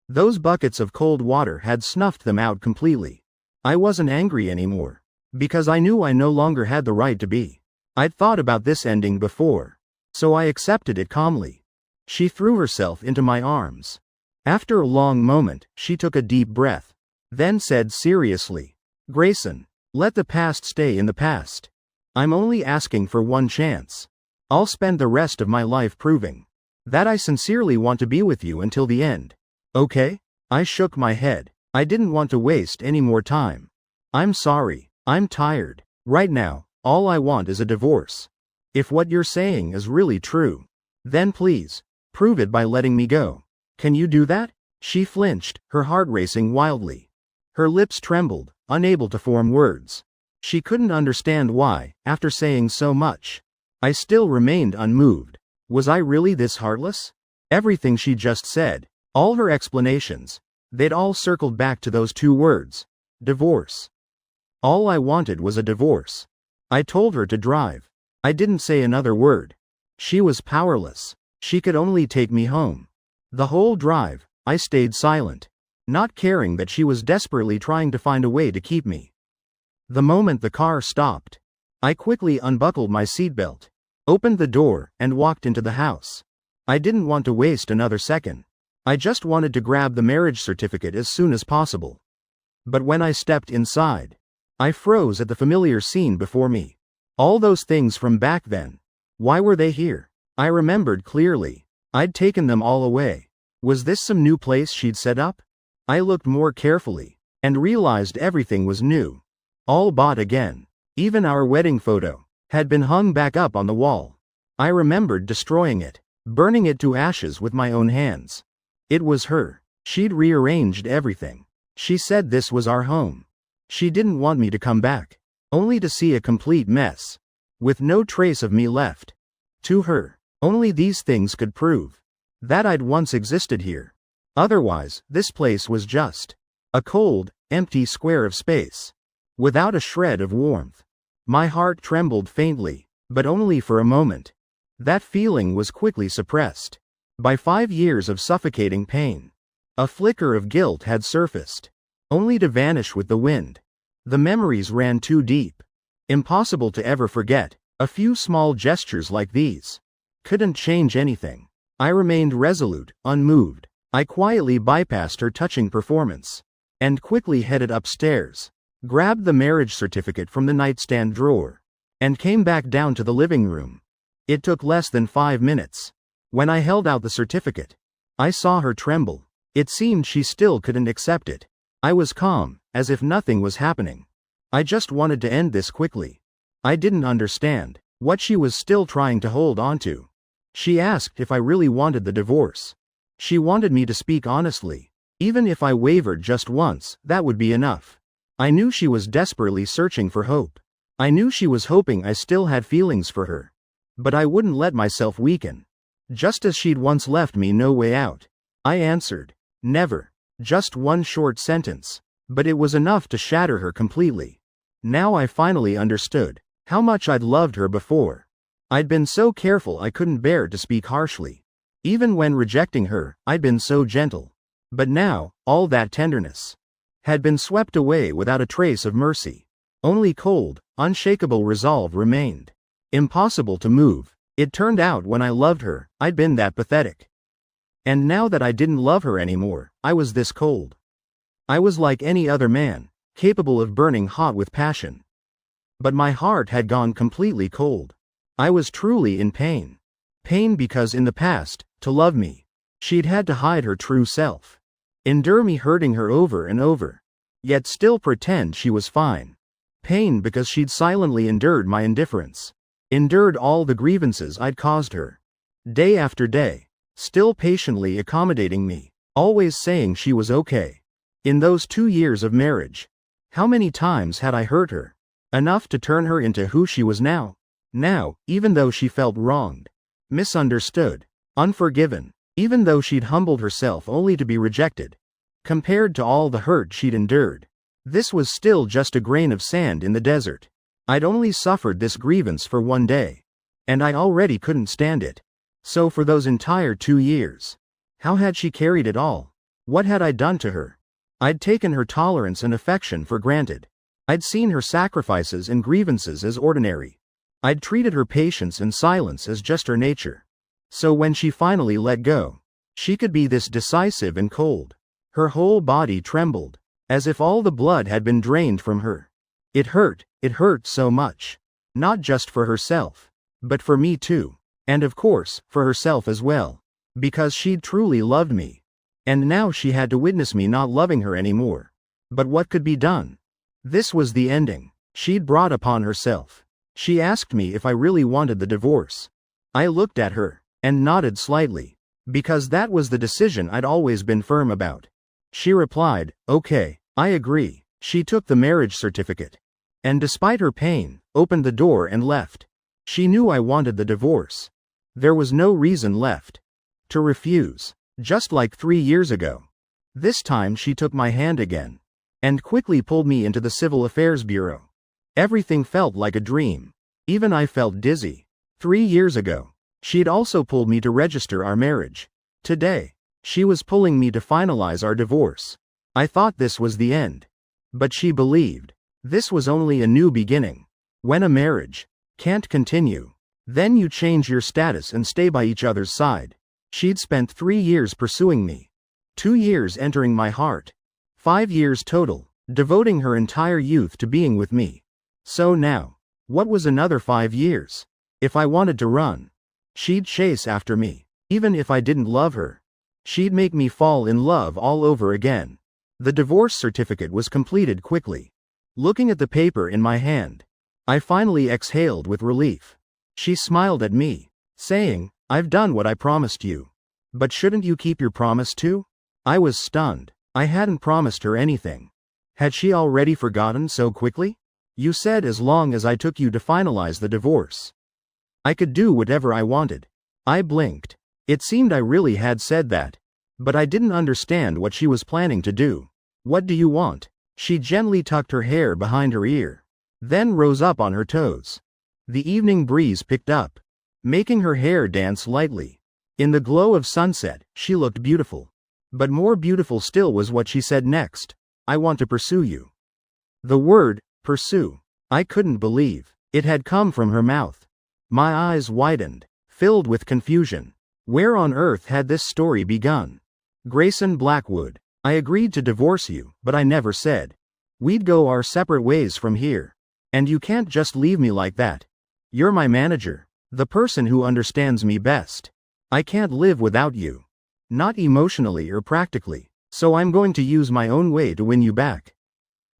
Those buckets of cold water had snuffed them out completely. I wasn't angry anymore. Because I knew I no longer had the right to be. I'd thought about this ending before. So I accepted it calmly. She threw herself into my arms. After a long moment, she took a deep breath. Then said seriously, Grayson, let the past stay in the past. I'm only asking for one chance. I'll spend the rest of my life proving that I sincerely want to be with you until the end. Okay? I shook my head. I didn't want to waste any more time. I'm sorry. I'm tired. Right now, all I want is a divorce. If what you're saying is really true, then please, prove it by letting me go. Can you do that? She flinched, her heart racing wildly. Her lips trembled, unable to form words. She couldn't understand why, after saying so much, I still remained unmoved. Was I really this heartless? Everything she just said, all her explanations, they'd all circled back to those two words. Divorce. All I wanted was a divorce. I told her to drive. I didn't say another word. She was powerless. She could only take me home. The whole drive, I stayed silent. Not caring that she was desperately trying to find a way to keep me. The moment the car stopped, I quickly unbuckled my seatbelt, opened the door, and walked into the house. I didn't want to waste another second. I just wanted to grab the marriage certificate as soon as possible. But when I stepped inside, I froze at the familiar scene before me. All those things from back then. Why were they here? I remembered clearly. I'd taken them all away. Was this some new place she'd set up? I looked more carefully, and realized everything was new. All bought again. Even our wedding photo had been hung back up on the wall. I remembered destroying it, burning it to ashes with my own hands. It was her. She'd rearranged everything. She said this was our home. She didn't want me to come back, only to see a complete mess, with no trace of me left. To her, only these things could prove that I'd once existed here. Otherwise, this place was just a cold, empty square of space, without a shred of warmth. My heart trembled faintly, but only for a moment. That feeling was quickly suppressed by 5 years of suffocating pain. A flicker of guilt had surfaced, only to vanish with the wind. The memories ran too deep. Impossible to ever forget. A few small gestures like these couldn't change anything. I remained resolute, unmoved. I quietly bypassed her touching performance, and quickly headed upstairs, grabbed the marriage certificate from the nightstand drawer, and came back down to the living room. It took less than 5 minutes. When I held out the certificate, I saw her tremble. It seemed she still couldn't accept it. I was calm, as if nothing was happening. I just wanted to end this quickly. I didn't understand what she was still trying to hold onto. She asked if I really wanted the divorce. She wanted me to speak honestly. Even if I wavered just once, that would be enough. I knew she was desperately searching for hope. I knew she was hoping I still had feelings for her. But I wouldn't let myself weaken. Just as she'd once left me no way out. I answered, never. Just one short sentence. But it was enough to shatter her completely. Now I finally understood how much I'd loved her before. I'd been so careful I couldn't bear to speak harshly. Even when rejecting her, I'd been so gentle. But now, all that tenderness had been swept away without a trace of mercy. Only cold, unshakable resolve remained. Impossible to move. It turned out when I loved her, I'd been that pathetic. And now that I didn't love her anymore, I was this cold. I was like any other man, capable of burning hot with passion. But my heart had gone completely cold. I was truly in pain. Pain because in the past, to love me, she'd had to hide her true self. Endure me hurting her over and over. Yet still pretend she was fine. Pain because she'd silently endured my indifference. Endured all the grievances I'd caused her. Day after day. Still patiently accommodating me. Always saying she was okay. In those 2 years of marriage. How many times had I hurt her? Enough to turn her into who she was now. Now, even though she felt wronged. Misunderstood. Unforgiven. Even though she'd humbled herself only to be rejected. Compared to all the hurt she'd endured. This was still just a grain of sand in the desert. I'd only suffered this grievance for one day. And I already couldn't stand it. So for those entire 2 years. How had she carried it all? What had I done to her? I'd taken her tolerance and affection for granted. I'd seen her sacrifices and grievances as ordinary. I'd treated her patience and silence as just her nature. So when she finally let go, she could be this decisive and cold. Her whole body trembled, as if all the blood had been drained from her. It hurt so much. Not just for herself, but for me too. And of course, for herself as well. Because she'd truly loved me. And now she had to witness me not loving her anymore. But what could be done? This was the ending she'd brought upon herself. She asked me if I really wanted the divorce. I looked at her, and nodded slightly. Because that was the decision I'd always been firm about. She replied, okay, I agree. She took the marriage certificate. And despite her pain, opened the door and left. She knew I wanted the divorce. There was no reason left to refuse. Just like 3 years ago. This time she took my hand again. And quickly pulled me into the Civil Affairs Bureau. Everything felt like a dream. Even I felt dizzy. 3 years ago, she'd also pulled me to register our marriage. Today, she was pulling me to finalize our divorce. I thought this was the end. But she believed this was only a new beginning. When a marriage can't continue, then you change your status and stay by each other's side. She'd spent 3 years pursuing me. 2 years entering my heart. 5 years total, devoting her entire youth to being with me. So now, what was another 5 years? If I wanted to run, she'd chase after me. Even if I didn't love her, she'd make me fall in love all over again. The divorce certificate was completed quickly. Looking at the paper in my hand, I finally exhaled with relief. She smiled at me, saying, I've done what I promised you. But shouldn't you keep your promise too? I was stunned. I hadn't promised her anything. Had she already forgotten so quickly? You said as long as I took you to finalize the divorce, I could do whatever I wanted. I blinked. It seemed I really had said that. But I didn't understand what she was planning to do. What do you want? She gently tucked her hair behind her ear. Then rose up on her toes. The evening breeze picked up, making her hair dance lightly. In the glow of sunset, she looked beautiful. But more beautiful still was what she said next. I want to pursue you. The word, pursue. I couldn't believe it had come from her mouth. My eyes widened, filled with confusion. Where on earth had this story begun? Grayson Blackwood, I agreed to divorce you, but I never said we'd go our separate ways from here. And you can't just leave me like that. You're my manager, the person who understands me best. I can't live without you. Not emotionally or practically, so I'm going to use my own way to win you back.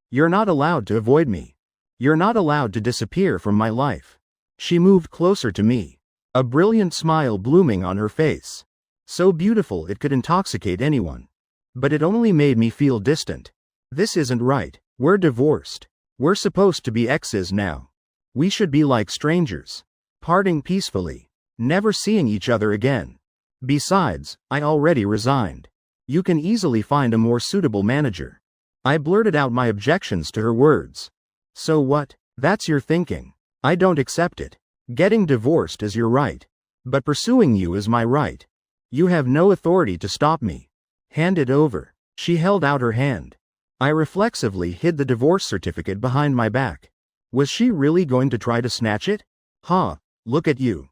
You're not allowed to avoid me. You're not allowed to disappear from my life. She moved closer to me, a brilliant smile blooming on her face. So beautiful it could intoxicate anyone. But it only made me feel distant. This isn't right. We're divorced. We're supposed to be exes now. We should be like strangers, parting peacefully, never seeing each other again. Besides, I already resigned. You can easily find a more suitable manager. I blurted out my objections to her words. So what? That's your thinking. I don't accept it. Getting divorced is your right. But pursuing you is my right. You have no authority to stop me. Hand it over. She held out her hand. I reflexively hid the divorce certificate behind my back. Was she really going to try to snatch it? Look at you.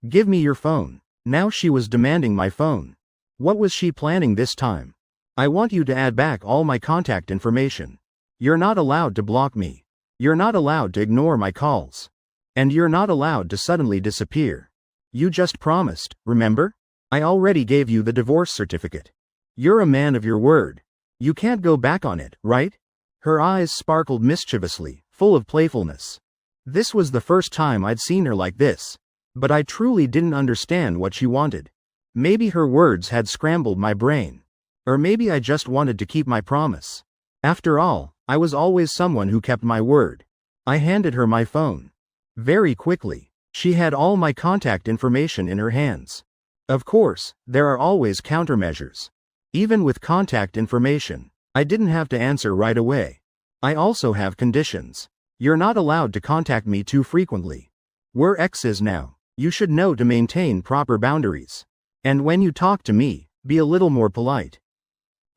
Give me your phone. Now she was demanding my phone. What was she planning this time? I want you to add back all my contact information. You're not allowed to block me. You're not allowed to ignore my calls. And you're not allowed to suddenly disappear. You just promised, remember? I already gave you the divorce certificate. You're a man of your word. You can't go back on it, right? Her eyes sparkled mischievously, full of playfulness. This was the first time I'd seen her like this. But I truly didn't understand what she wanted. Maybe her words had scrambled my brain. Or maybe I just wanted to keep my promise. After all, I was always someone who kept my word. I handed her my phone. Very quickly, she had all my contact information in her hands. Of course, there are always countermeasures. Even with contact information, I didn't have to answer right away. I also have conditions. You're not allowed to contact me too frequently. We're exes now. You should know to maintain proper boundaries. And when you talk to me, be a little more polite.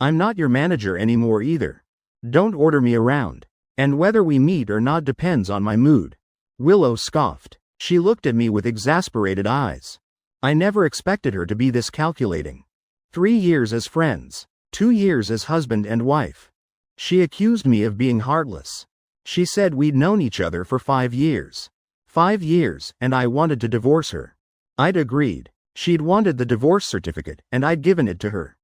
I'm not your manager anymore either. Don't order me around. And whether we meet or not depends on my mood. Willow scoffed. She looked at me with exasperated eyes. I never expected her to be this calculating. 3 years as friends. 2 years as husband and wife. She accused me of being heartless. She said we'd known each other for 5 years. 5 years, and I wanted to divorce her. I'd agreed. She'd wanted the divorce certificate, and I'd given it to her.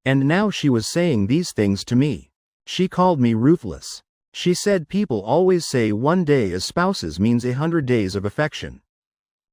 And now she was saying these things to me. She called me ruthless. She said people always say 1 day as spouses means 100 days of affection.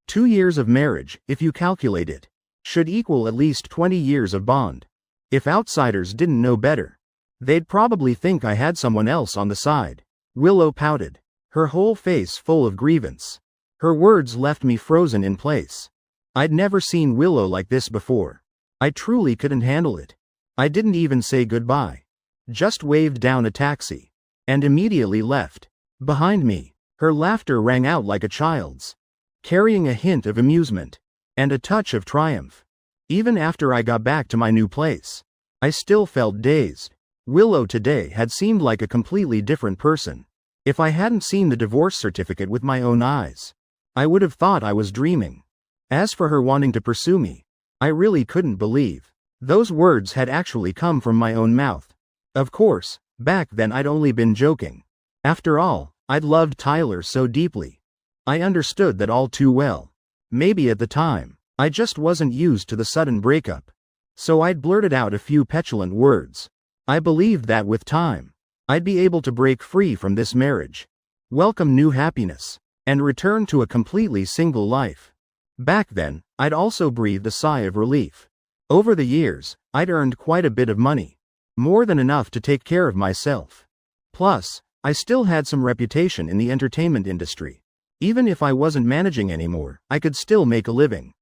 2 years of marriage, if you calculate it, should equal at least 20 years of bond. If outsiders didn't know better, they'd probably think I had someone else on the side. Willow pouted, her whole face full of grievance. Her words left me frozen in place. I'd never seen Willow like this before. I truly couldn't handle it. I didn't even say goodbye. Just waved down a taxi. And immediately left. Behind me, her laughter rang out like a child's, carrying a hint of amusement. And a touch of triumph. Even after I got back to my new place, I still felt dazed. Willow today had seemed like a completely different person. If I hadn't seen the divorce certificate with my own eyes, I would have thought I was dreaming. As for her wanting to pursue me, I really couldn't believe those words had actually come from my own mouth. Of course, back then I'd only been joking. After all, I'd loved Tyler so deeply. I understood that all too well. Maybe at the time, I just wasn't used to the sudden breakup. So I'd blurted out a few petulant words. I believed that with time, I'd be able to break free from this marriage, welcome new happiness, and return to a completely single life. Back then, I'd also breathed a sigh of relief. Over the years, I'd earned quite a bit of money. More than enough to take care of myself. Plus, I still had some reputation in the entertainment industry. Even if I wasn't managing anymore, I could still make a living.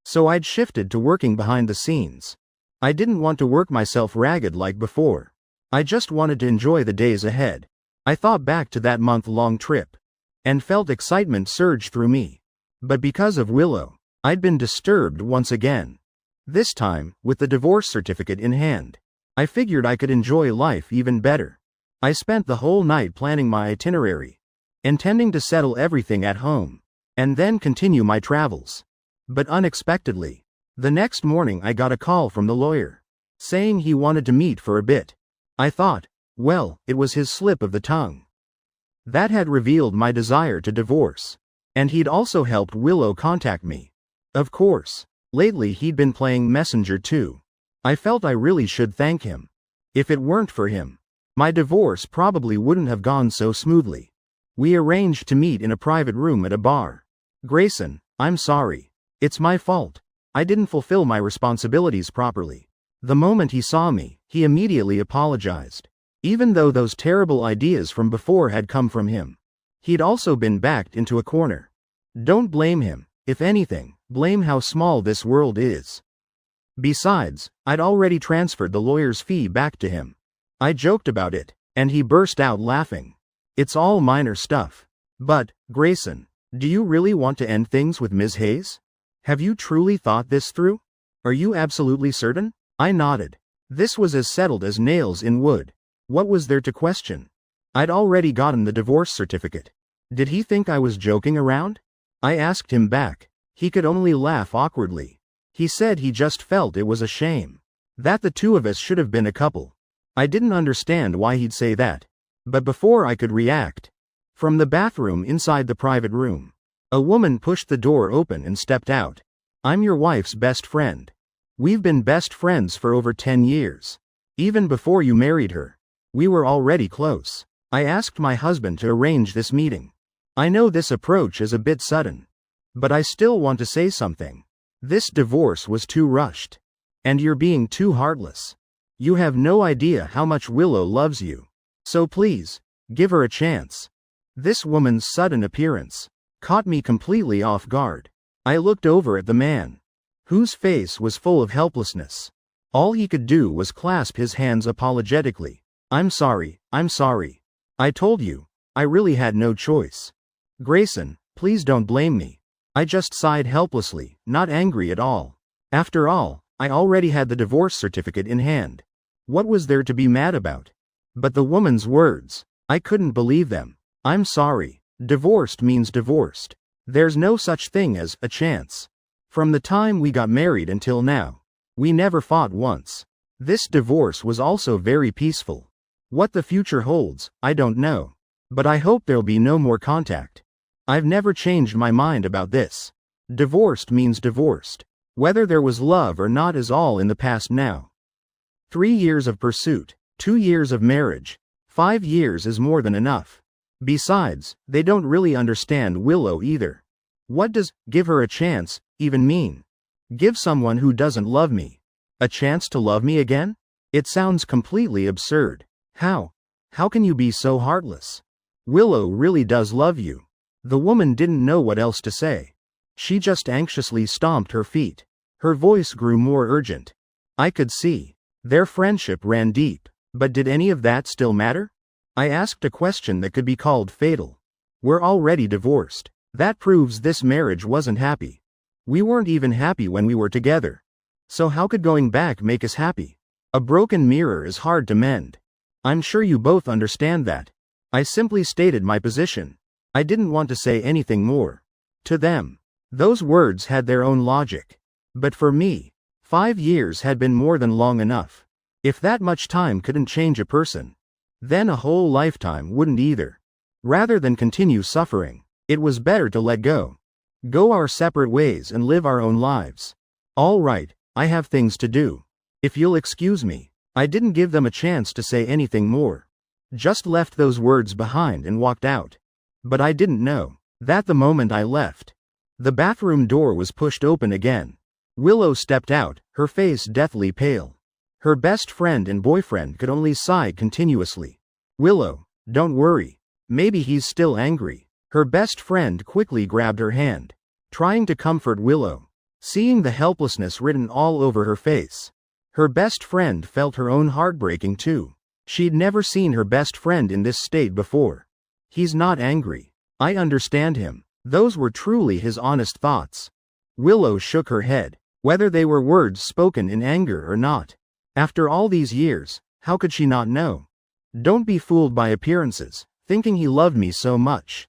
So I'd shifted to working behind the scenes. I didn't want to work myself ragged like before. I just wanted to enjoy the days ahead. I thought back to that month-long trip, and felt excitement surge through me. But because of Willow, I'd been disturbed once again. This time, with the divorce certificate in hand, I figured I could enjoy life even better. I spent the whole night planning my itinerary, intending to settle everything at home, and then continue my travels. But unexpectedly, the next morning I got a call from the lawyer, saying he wanted to meet for a bit. I thought, well, it was his slip of the tongue. That had revealed my desire to divorce. And he'd also helped Willow contact me. Of course, lately he'd been playing messenger too. I felt I really should thank him. If it weren't for him, my divorce probably wouldn't have gone so smoothly. We arranged to meet in a private room at a bar. Grayson, I'm sorry. It's my fault. I didn't fulfill my responsibilities properly. The moment he saw me, he immediately apologized. Even though those terrible ideas from before had come from him. He'd also been backed into a corner. Don't blame him. If anything, blame how small this world is. Besides, I'd already transferred the lawyer's fee back to him. I joked about it, and he burst out laughing. It's all minor stuff. But, Grayson, do you really want to end things with Ms. Hayes? Have you truly thought this through? Are you absolutely certain? I nodded. This was as settled as nails in wood. What was there to question? I'd already gotten the divorce certificate. Did he think I was joking around? I asked him back. He could only laugh awkwardly. He said he just felt it was a shame. That the two of us should have been a couple. I didn't understand why he'd say that. But before I could react, from the bathroom inside the private room, a woman pushed the door open and stepped out. I'm your wife's best friend. We've been best friends for over 10 years. Even before you married her. We were already close. I asked my husband to arrange this meeting. I know this approach is a bit sudden. But I still want to say something. This divorce was too rushed. And you're being too heartless. You have no idea how much Willow loves you. So please, give her a chance. This woman's sudden appearance caught me completely off guard. I looked over at the man, whose face was full of helplessness. All he could do was clasp his hands apologetically. I'm sorry. I told you, I really had no choice. Grayson, please don't blame me. I just sighed helplessly, not angry at all. After all, I already had the divorce certificate in hand. What was there to be mad about? But the woman's words, I couldn't believe them. I'm sorry. Divorced means divorced. There's no such thing as a chance. From the time we got married until now, we never fought once. This divorce was also very peaceful. What the future holds, I don't know. But I hope there'll be no more contact. I've never changed my mind about this. Divorced means divorced. Whether there was love or not is all in the past now. 3 years of pursuit, 2 years of marriage, 5 years is more than enough. Besides, they don't really understand Willow either. What does give her a chance even mean? Give someone who doesn't love me a chance to love me again? It sounds completely absurd. How? How can you be so heartless? Willow really does love you. The woman didn't know what else to say. She just anxiously stomped her feet. Her voice grew more urgent. I could see. Their friendship ran deep. But did any of that still matter? I asked a question that could be called fatal. We're already divorced. That proves this marriage wasn't happy. We weren't even happy when we were together. So how could going back make us happy? A broken mirror is hard to mend. I'm sure you both understand that. I simply stated my position. I didn't want to say anything more. To them, those words had their own logic. But for me, 5 years had been more than long enough. If that much time couldn't change a person, then a whole lifetime wouldn't either. Rather than continue suffering, it was better to let go. Go our separate ways and live our own lives. All right, I have things to do. If you'll excuse me. I didn't give them a chance to say anything more. Just left those words behind and walked out. But I didn't know that the moment I left, the bathroom door was pushed open again. Willow stepped out, her face deathly pale. Her best friend and boyfriend could only sigh continuously. Willow, don't worry. Maybe he's still angry. Her best friend quickly grabbed her hand, trying to comfort Willow. Seeing the helplessness written all over her face, her best friend felt her own heartbreaking too. She'd never seen her best friend in this state before. He's not angry. I understand him. Those were truly his honest thoughts. Willow shook her head, whether they were words spoken in anger or not. After all these years, how could she not know? Don't be fooled by appearances, thinking he loved me so much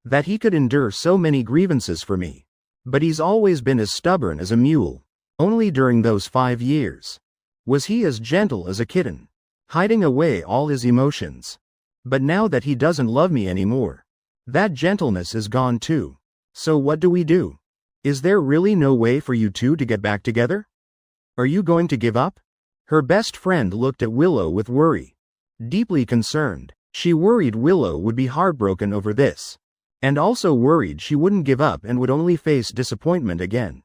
that he could endure so many grievances for me. But he's always been as stubborn as a mule. Only during those 5 years was he as gentle as a kitten, hiding away all his emotions. But now that he doesn't love me anymore, that gentleness is gone too. So what do we do? Is there really no way for you two to get back together? Are you going to give up? Her best friend looked at Willow with worry. Deeply concerned, She worried Willow would be heartbroken over this. And also worried she wouldn't give up and would only face disappointment again.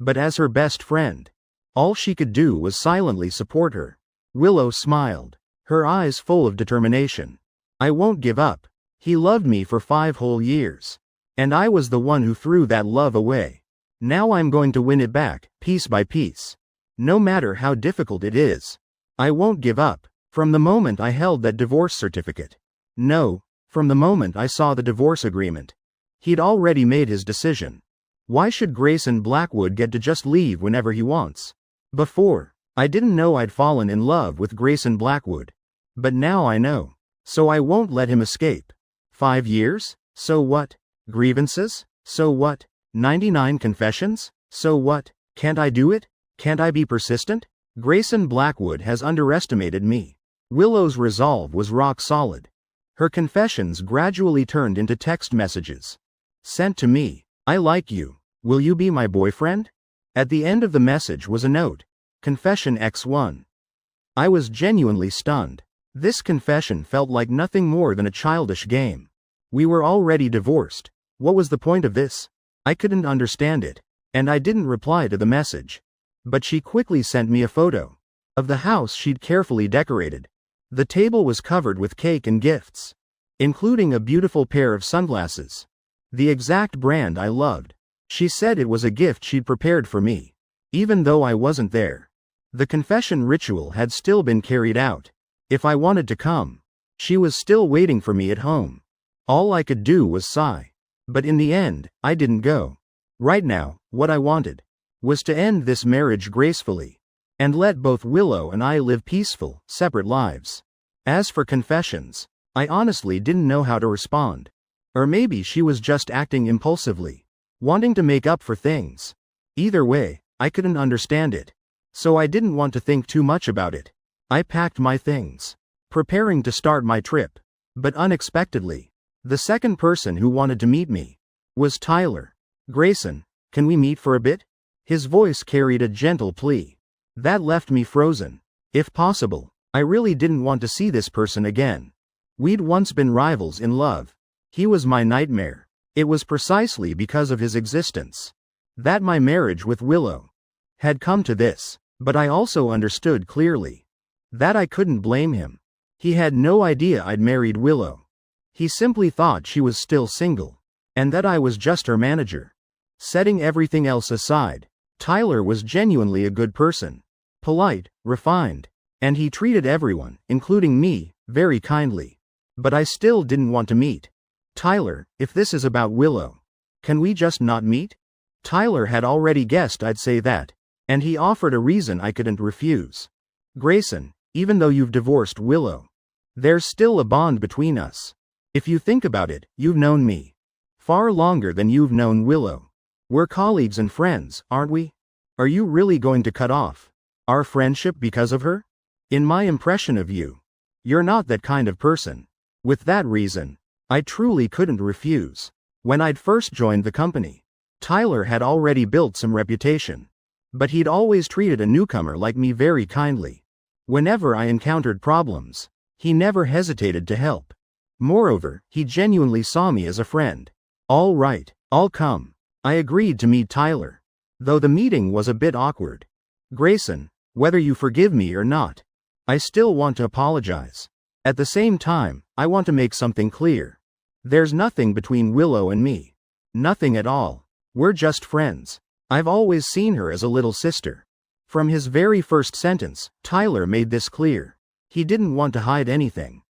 But as her best friend, all she could do was silently support her. Willow smiled, her eyes full of determination. I won't give up. He loved me for 5 whole years. And I was the one who threw that love away. Now I'm going to win it back, piece by piece. No matter how difficult it is. I won't give up. From the moment I held that divorce certificate. No, from the moment I saw the divorce agreement. He'd already made his decision. Why should Grayson Blackwood get to just leave whenever he wants? Before, I didn't know I'd fallen in love with Grayson Blackwood. But now I know. So I won't let him escape. 5 years? So what? Grievances? So what? 99 confessions? So what? Can't I do it? Can't I be persistent? Grayson Blackwood has underestimated me. Willow's resolve was rock solid. Her confessions gradually turned into text messages. Sent to me. I like you. Will you be my boyfriend? At the end of the message was a note. Confession X1. I was genuinely stunned. This confession felt like nothing more than a childish game. We were already divorced. What was the point of this? I couldn't understand it. And I didn't reply to the message. But she quickly sent me a photo of the house she'd carefully decorated. The table was covered with cake and gifts, including a beautiful pair of sunglasses. The exact brand I loved. She said it was a gift she'd prepared for me, even though I wasn't there. The confession ritual had still been carried out. If I wanted to come, she was still waiting for me at home. All I could do was sigh. But in the end, I didn't go. Right now, what I wanted was to end this marriage gracefully and let both Willow and I live peaceful, separate lives. As for confessions, I honestly didn't know how to respond. Or maybe she was just acting impulsively, wanting to make up for things. Either way, I couldn't understand it. So I didn't want to think too much about it. I packed my things, preparing to start my trip. But unexpectedly, the second person who wanted to meet me was Tyler. Grayson, can we meet for a bit? His voice carried a gentle plea. That left me frozen. If possible, I really didn't want to see this person again. We'd once been rivals in love. He was my nightmare. It was precisely because of his existence that my marriage with Willow had come to this. But I also understood clearly that I couldn't blame him. He had no idea I'd married Willow. He simply thought she was still single, and that I was just her manager. Setting everything else aside, Tyler was genuinely a good person. Polite, refined, and he treated everyone, including me, very kindly. But I still didn't want to meet Tyler. If this is about Willow, can we just not meet? Tyler had already guessed I'd say that, and he offered a reason I couldn't refuse. Grayson, even though you've divorced Willow, there's still a bond between us. If you think about it, you've known me far longer than you've known Willow. We're colleagues and friends, aren't we? Are you really going to cut off our friendship because of her? In my impression of you, you're not that kind of person. With that reason, I truly couldn't refuse. When I'd first joined the company, Tyler had already built some reputation. But he'd always treated a newcomer like me very kindly. Whenever I encountered problems, he never hesitated to help. Moreover, he genuinely saw me as a friend. All right, I'll come. I agreed to meet Tyler, though the meeting was a bit awkward. Grayson, whether you forgive me or not, I still want to apologize. At the same time, I want to make something clear. There's nothing between Willow and me. Nothing at all. We're just friends. I've always seen her as a little sister. From his very first sentence, Tyler made this clear. He didn't want to hide anything.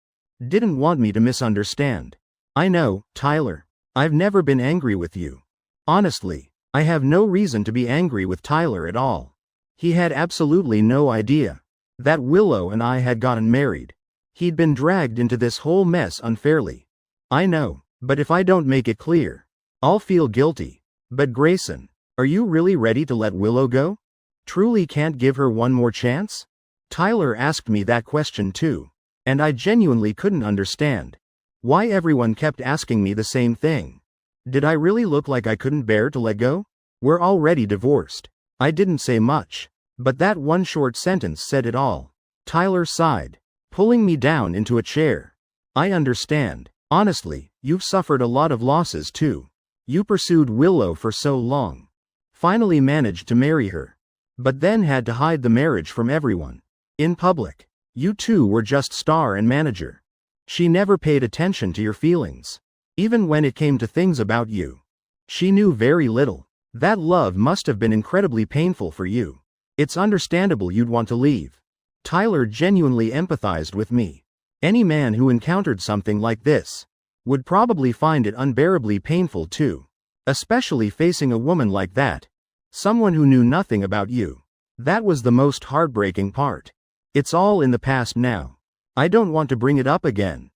Didn't want me to misunderstand. I know, Tyler. I've never been angry with you. Honestly, I have no reason to be angry with Tyler at all. He had absolutely no idea that Willow and I had gotten married. He'd been dragged into this whole mess unfairly. I know, but if I don't make it clear, I'll feel guilty. But Grayson, are you really ready to let Willow go? Truly can't give her one more chance? Tyler asked me that question too, and I genuinely couldn't understand why everyone kept asking me the same thing. Did I really look like I couldn't bear to let go? We're already divorced. I didn't say much, but that one short sentence said it all. Tyler sighed, pulling me down into a chair. I understand. Honestly, you've suffered a lot of losses too. You pursued Willow for so long. Finally managed to marry her. But then had to hide the marriage from everyone. In public. You two were just star and manager. She never paid attention to your feelings. Even when it came to things about you. She knew very little. That love must have been incredibly painful for you. It's understandable you'd want to leave. Tyler genuinely empathized with me. Any man who encountered something like this would probably find it unbearably painful too. Especially facing a woman like that. Someone who knew nothing about you. That was the most heartbreaking part. It's all in the past now. I don't want to bring it up again.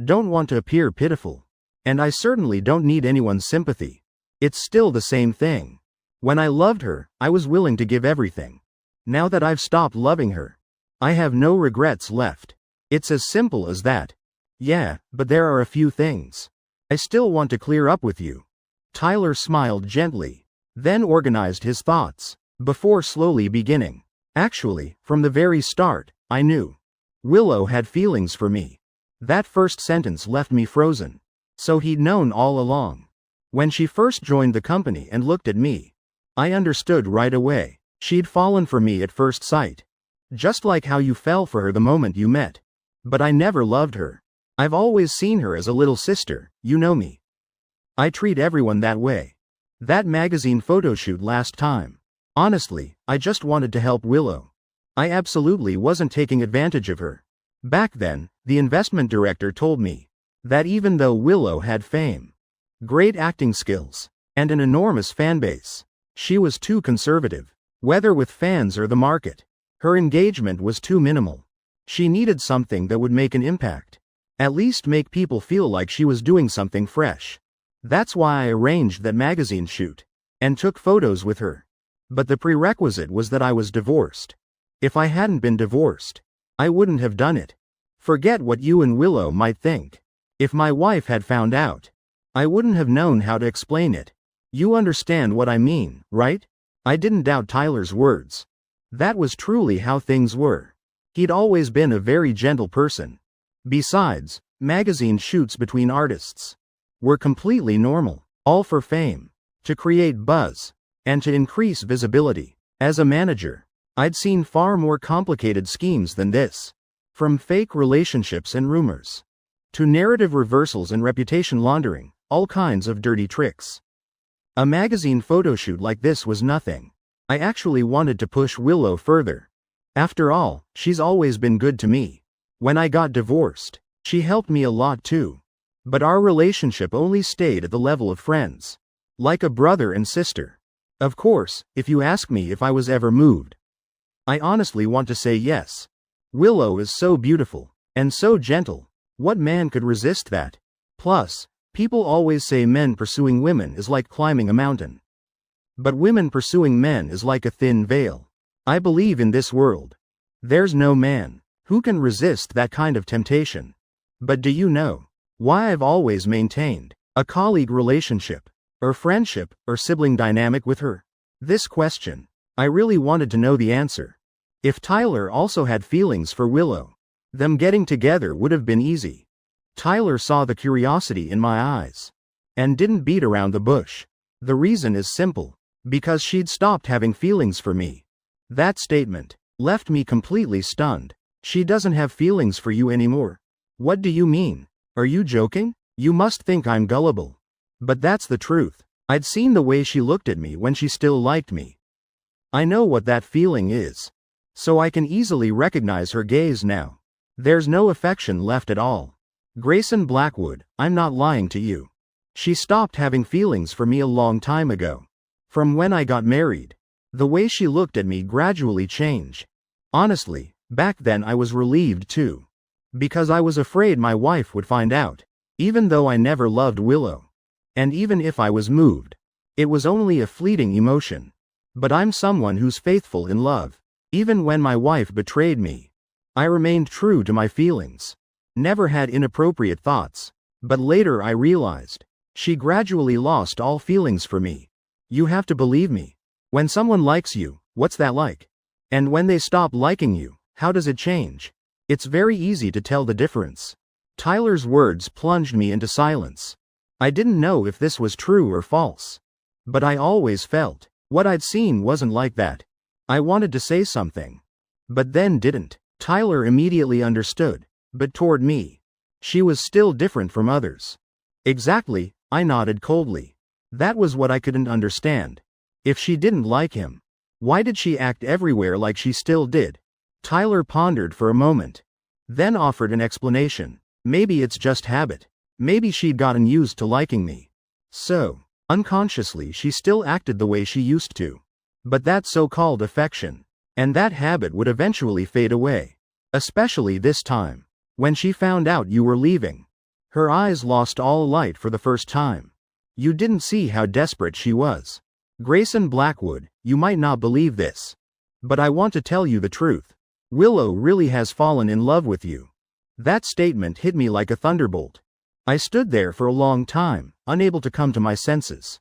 Don't want to appear pitiful. And I certainly don't need anyone's sympathy. It's still the same thing. When I loved her, I was willing to give everything. Now that I've stopped loving her, I have no regrets left. It's as simple as that. Yeah, but there are a few things I still want to clear up with you. Tyler smiled gently, then organized his thoughts, before slowly beginning. Actually, from the very start, I knew Willow had feelings for me. That first sentence left me frozen. So he'd known all along. When she first joined the company and looked at me, I understood right away. She'd fallen for me at first sight. Just like how you fell for her the moment you met. But I never loved her. I've always seen her as a little sister, you know me. I treat everyone that way. That magazine photoshoot last time. Honestly, I just wanted to help Willow. I absolutely wasn't taking advantage of her. Back then, the investment director told me that even though Willow had fame, great acting skills, and an enormous fanbase, she was too conservative. Whether with fans or the market, her engagement was too minimal. She needed something that would make an impact. At least make people feel like she was doing something fresh. That's why I arranged that magazine shoot, and took photos with her. But the prerequisite was that I was divorced. If I hadn't been divorced, I wouldn't have done it. Forget what you and Willow might think. If my wife had found out, I wouldn't have known how to explain it. You understand what I mean, right? I didn't doubt Tyler's words. That was truly how things were. He'd always been a very gentle person. Besides, magazine shoots between artists were completely normal, all for fame, to create buzz, and to increase visibility. As a manager, I'd seen far more complicated schemes than this. From fake relationships and rumors, to narrative reversals and reputation laundering, all kinds of dirty tricks. A magazine photoshoot like this was nothing. I actually wanted to push Willow further. After all, she's always been good to me. When I got divorced, she helped me a lot too. But our relationship only stayed at the level of friends. Like a brother and sister. Of course, if you ask me if I was ever moved, I honestly want to say yes. Willow is so beautiful, and so gentle. What man could resist that? Plus, people always say men pursuing women is like climbing a mountain. But women pursuing men is like a thin veil. I believe in this world. There's no man who can resist that kind of temptation. But do you know why I've always maintained a colleague relationship, or friendship, or sibling dynamic with her? This question, I really wanted to know the answer. If Tyler also had feelings for Willow, them getting together would have been easy. Tyler saw the curiosity in my eyes, and didn't beat around the bush. The reason is simple. Because she'd stopped having feelings for me. That statement left me completely stunned. She doesn't have feelings for you anymore. What do you mean? Are you joking? You must think I'm gullible. But that's the truth. I'd seen the way she looked at me when she still liked me. I know what that feeling is. So I can easily recognize her gaze now. There's no affection left at all. Grayson Blackwood, I'm not lying to you. She stopped having feelings for me a long time ago. From when I got married, the way she looked at me gradually changed. Honestly, back then I was relieved too. Because I was afraid my wife would find out. Even though I never loved Willow. And even if I was moved, it was only a fleeting emotion. But I'm someone who's faithful in love. Even when my wife betrayed me, I remained true to my feelings. Never had inappropriate thoughts. But later I realized, she gradually lost all feelings for me. You have to believe me. When someone likes you, what's that like? And when they stop liking you, how does it change? It's very easy to tell the difference. Tyler's words plunged me into silence. I didn't know if this was true or false. But I always felt, what I'd seen wasn't like that. I wanted to say something. But then didn't. Tyler immediately understood, but toward me. She was still different from others. Exactly, I nodded coldly. That was what I couldn't understand. If she didn't like him, why did she act everywhere like she still did? Tyler pondered for a moment. Then offered an explanation. Maybe it's just habit. Maybe she'd gotten used to liking me. So, unconsciously she still acted the way she used to. But that so-called affection, and that habit would eventually fade away. Especially this time. When she found out you were leaving. Her eyes lost all light for the first time. You didn't see how desperate she was. Grayson Blackwood, you might not believe this. But I want to tell you the truth. Willow really has fallen in love with you. That statement hit me like a thunderbolt. I stood there for a long time, unable to come to my senses.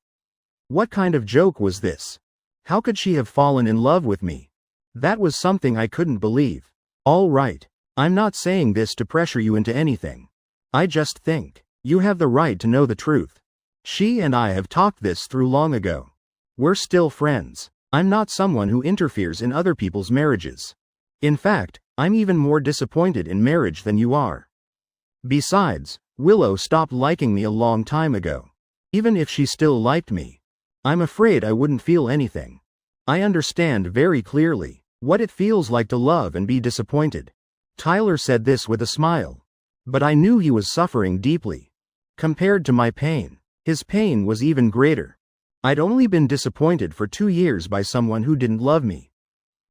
What kind of joke was this? How could she have fallen in love with me? That was something I couldn't believe. All right, I'm not saying this to pressure you into anything. I just think you have the right to know the truth. She and I have talked this through long ago. We're still friends. I'm not someone who interferes in other people's marriages. In fact, I'm even more disappointed in marriage than you are. Besides, Willow stopped liking me a long time ago. Even if she still liked me, I'm afraid I wouldn't feel anything. I understand very clearly what it feels like to love and be disappointed. Tyler said this with a smile. But I knew he was suffering deeply. Compared to my pain, his pain was even greater. I'd only been disappointed for 2 years by someone who didn't love me.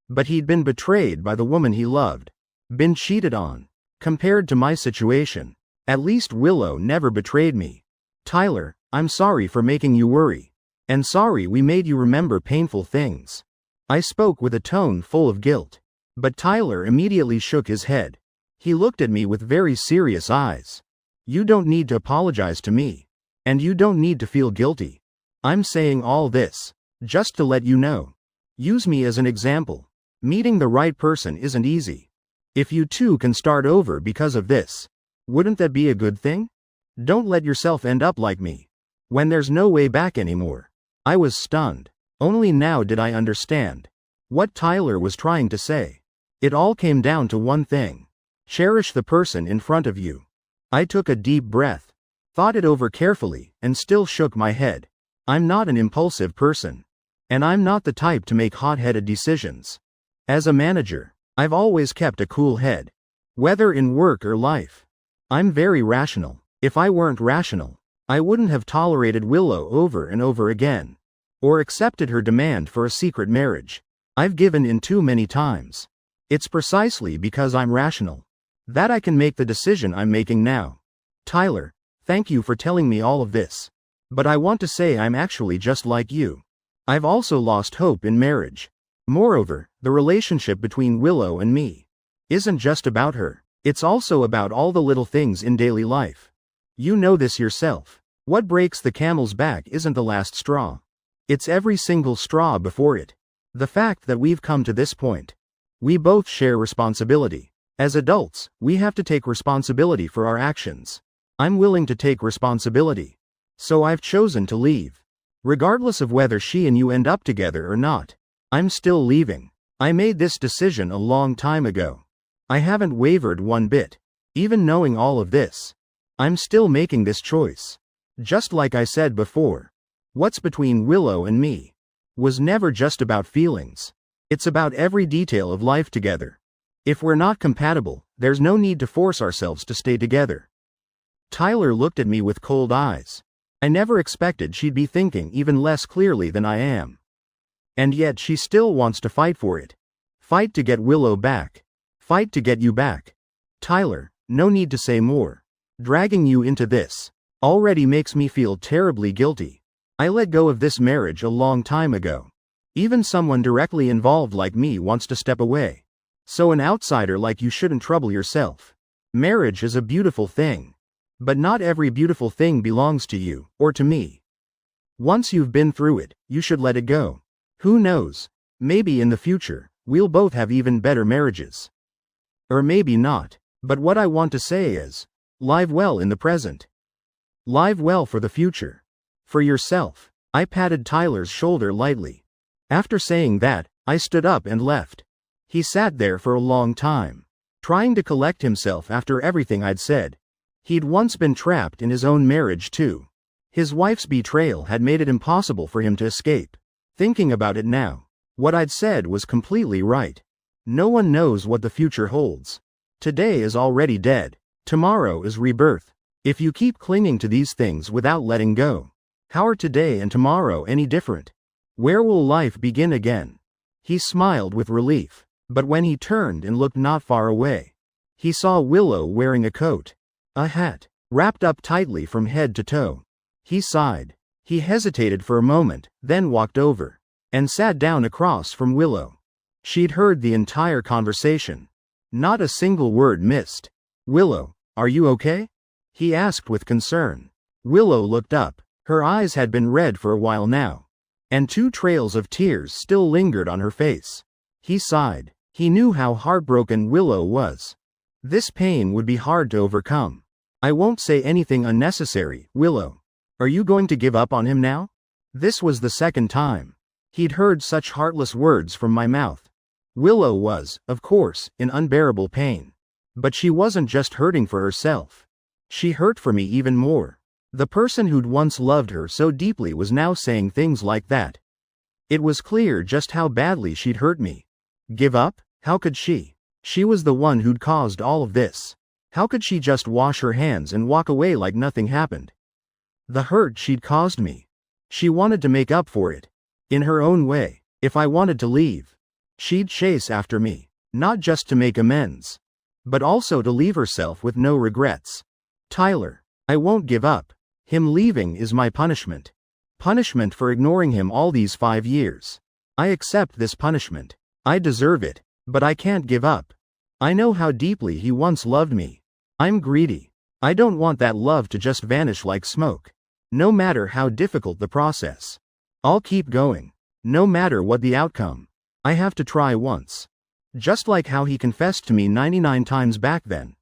But he'd been betrayed by the woman he loved. Been cheated on. Compared to my situation, at least Willow never betrayed me. Tyler, I'm sorry for making you worry. And sorry we made you remember painful things. I spoke with a tone full of guilt. But Tyler immediately shook his head. He looked at me with very serious eyes. You don't need to apologize to me. And you don't need to feel guilty. I'm saying all this just to let you know. Use me as an example. Meeting the right person isn't easy. If you two can start over because of this, wouldn't that be a good thing? Don't let yourself end up like me. When there's no way back anymore. I was stunned. Only now did I understand what Tyler was trying to say. It all came down to one thing. Cherish the person in front of you. I took a deep breath, thought it over carefully, and still shook my head. I'm not an impulsive person. And I'm not the type to make hot-headed decisions. As a manager, I've always kept a cool head. Whether in work or life. I'm very rational. If I weren't rational, I wouldn't have tolerated Willow over and over again. Or accepted her demand for a secret marriage. I've given in too many times. It's precisely because I'm rational that I can make the decision I'm making now. Tyler, thank you for telling me all of this. But I want to say I'm actually just like you. I've also lost hope in marriage. Moreover, the relationship between Willow and me isn't just about her. It's also about all the little things in daily life. You know this yourself. What breaks the camel's back isn't the last straw. It's every single straw before it. The fact that we've come to this point. We both share responsibility. As adults, we have to take responsibility for our actions. I'm willing to take responsibility. So I've chosen to leave. Regardless of whether she and you end up together or not, I'm still leaving. I made this decision a long time ago. I haven't wavered one bit. Even knowing all of this, I'm still making this choice. Just like I said before, what's between Willow and me was never just about feelings. It's about every detail of life together. If we're not compatible, there's no need to force ourselves to stay together. Tyler looked at me with cold eyes. I never expected she'd be thinking even less clearly than I am. And yet she still wants to fight for it. Fight to get Willow back. Fight to get you back. Tyler, no need to say more. Dragging you into this already makes me feel terribly guilty. I let go of this marriage a long time ago. Even someone directly involved like me wants to step away. So an outsider like you shouldn't trouble yourself. Marriage is a beautiful thing. But not every beautiful thing belongs to you, or to me. Once you've been through it, you should let it go. Who knows? Maybe in the future, we'll both have even better marriages. Or maybe not. But what I want to say is, Live well in the present. Live well for the future. For yourself. I patted Tyler's shoulder lightly. After saying that, I stood up and left. He sat there for a long time, trying to collect himself after everything I'd said. He'd once been trapped in his own marriage too. His wife's betrayal had made it impossible for him to escape. Thinking about it now, what I'd said was completely right. No one knows what the future holds. Today is already dead. Tomorrow is rebirth. If you keep clinging to these things without letting go, how are today and tomorrow any different? Where will life begin again? He smiled with relief, but when he turned and looked not far away, he saw Willow wearing a coat, a hat, wrapped up tightly from head to toe. He sighed. He hesitated for a moment, then walked over, and sat down across from Willow. She'd heard the entire conversation. Not a single word missed. "Willow, are you okay?" he asked with concern. Willow looked up. Her eyes had been red for a while now, and 2 trails of tears still lingered on her face. He sighed. He knew how heartbroken Willow was. This pain would be hard to overcome. "I won't say anything unnecessary, Willow. Are you going to give up on him now?" This was the second time he'd heard such heartless words from my mouth. Willow was, of course, in unbearable pain. But she wasn't just hurting for herself. She hurt for me even more. The person who'd once loved her so deeply was now saying things like that. It was clear just how badly she'd hurt me. Give up? How could she? She was the one who'd caused all of this. How could she just wash her hands and walk away like nothing happened? The hurt she'd caused me. She wanted to make up for it. In her own way. If I wanted to leave, she'd chase after me. Not just to make amends, but also to leave herself with no regrets. Tyler, I won't give up. Him leaving is my punishment. Punishment for ignoring him all these 5 years. I accept this punishment. I deserve it, but I can't give up. I know how deeply he once loved me. I'm greedy. I don't want that love to just vanish like smoke. No matter how difficult the process. I'll keep going. No matter what the outcome. I have to try once. Just like how he confessed to me 99 times back then.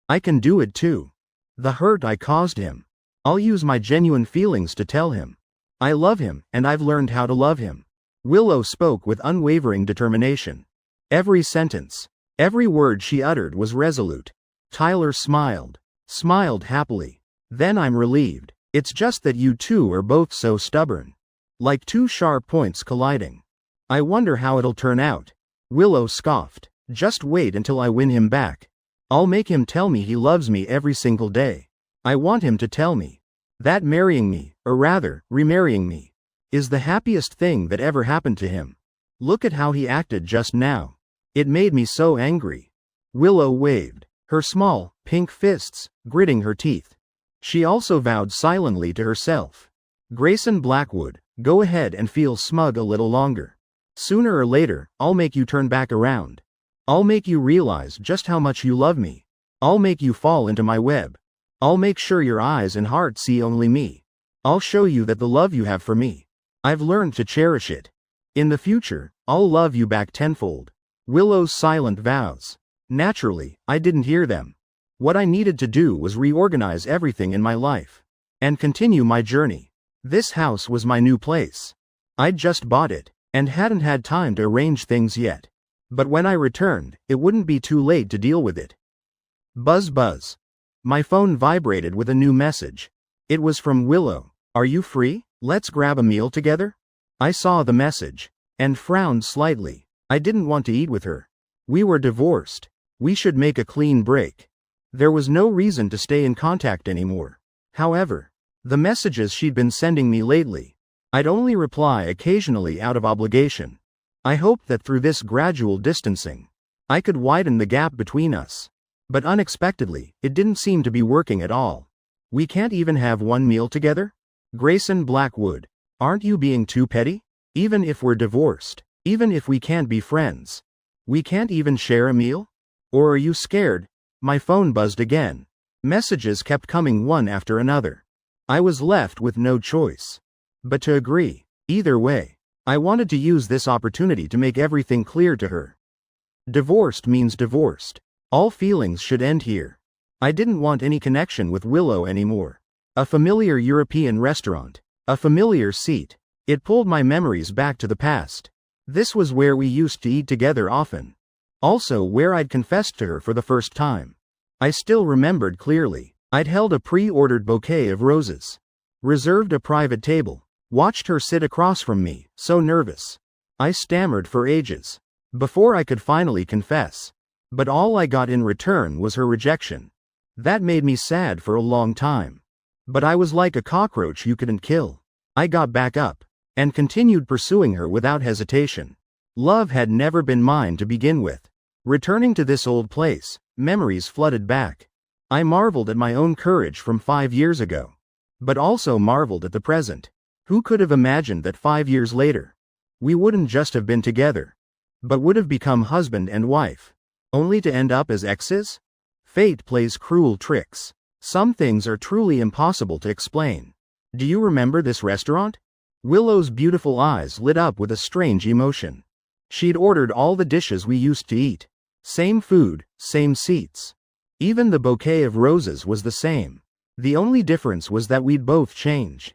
I can do it too. The hurt I caused him. I'll use my genuine feelings to tell him. I love him, and I've learned how to love him. Willow spoke with unwavering determination. Every sentence, every word she uttered was resolute. Tyler smiled. Smiled happily. Then I'm relieved. It's just that you two are both so stubborn. Like 2 sharp points colliding. I wonder how it'll turn out. Willow scoffed. Just wait until I win him back. I'll make him tell me he loves me every single day. I want him to tell me that marrying me, or rather, remarrying me, is the happiest thing that ever happened to him. Look at how he acted just now. It made me so angry. Willow waved, her small, pink fists, gritting her teeth. She also vowed silently to herself. Grayson Blackwood, go ahead and feel smug a little longer. Sooner or later, I'll make you turn back around. I'll make you realize just how much you love me. I'll make you fall into my web. I'll make sure your eyes and heart see only me. I'll show you that the love you have for me, I've learned to cherish it. In the future, I'll love you back tenfold. Willow's silent vows. Naturally, I didn't hear them. What I needed to do was reorganize everything in my life. And continue my journey. This house was my new place. I'd just bought it, and hadn't had time to arrange things yet. But when I returned, it wouldn't be too late to deal with it. Buzz buzz. My phone vibrated with a new message. It was from Willow. Are you free? Let's grab a meal together? I saw the message, and frowned slightly. I didn't want to eat with her. We were divorced. We should make a clean break. There was no reason to stay in contact anymore. However, the messages she'd been sending me lately, I'd only reply occasionally out of obligation. I hoped that through this gradual distancing, I could widen the gap between us. But unexpectedly, it didn't seem to be working at all. We can't even have one meal together? Grayson Blackwood, aren't you being too petty? Even if we're divorced, even if we can't be friends, we can't even share a meal? Or are you scared? My phone buzzed again. Messages kept coming one after another. I was left with no choice but to agree. Either way, I wanted to use this opportunity to make everything clear to her. Divorced means divorced. All feelings should end here. I didn't want any connection with Willow anymore. A familiar European restaurant. A familiar seat. It pulled my memories back to the past. This was where we used to eat together often. Also where I'd confessed to her for the first time. I still remembered clearly. I'd held a pre-ordered bouquet of roses. Reserved a private table. Watched her sit across from me, so nervous. I stammered for ages. Before I could finally confess. But all I got in return was her rejection. That made me sad for a long time. But I was like a cockroach you couldn't kill. I got back up. And continued pursuing her without hesitation. Love had never been mine to begin with. Returning to this old place, memories flooded back. I marveled at my own courage from 5 years ago. But also marveled at the present. Who could have imagined that 5 years later, we wouldn't just have been together, but would have become husband and wife, only to end up as exes? Fate plays cruel tricks. Some things are truly impossible to explain. Do you remember this restaurant? Willow's beautiful eyes lit up with a strange emotion. She'd ordered all the dishes we used to eat. Same food, same seats. Even the bouquet of roses was the same. The only difference was that we'd both changed.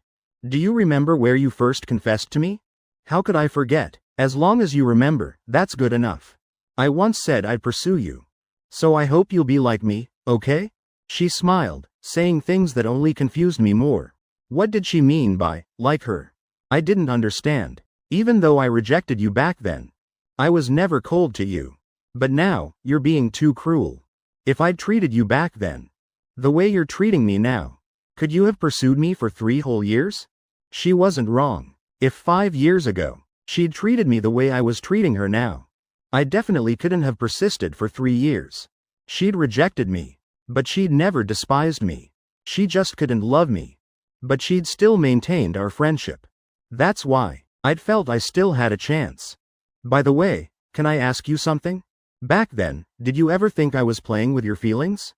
Do you remember where you first confessed to me? How could I forget? As long as you remember, that's good enough. I once said I'd pursue you. So I hope you'll be like me, okay? She smiled, saying things that only confused me more. What did she mean by, like her? I didn't understand. Even though I rejected you back then. I was never cold to you. But now, you're being too cruel. If I'd treated you back then, the way you're treating me now, could you have pursued me for 3 whole years? She wasn't wrong. If 5 years ago, she'd treated me the way I was treating her now, I definitely couldn't have persisted for 3 years. She'd rejected me, but she'd never despised me. She just couldn't love me. But she'd still maintained our friendship. That's why I'd felt I still had a chance. By the way, can I ask you something? Back then, did you ever think I was playing with your feelings?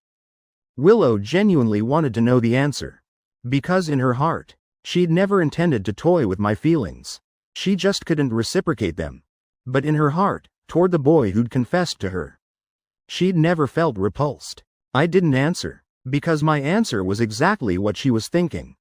Willow genuinely wanted to know the answer. Because in her heart, she'd never intended to toy with my feelings. She just couldn't reciprocate them. But in her heart, toward the boy who'd confessed to her, she'd never felt repulsed. I didn't answer, because my answer was exactly what she was thinking.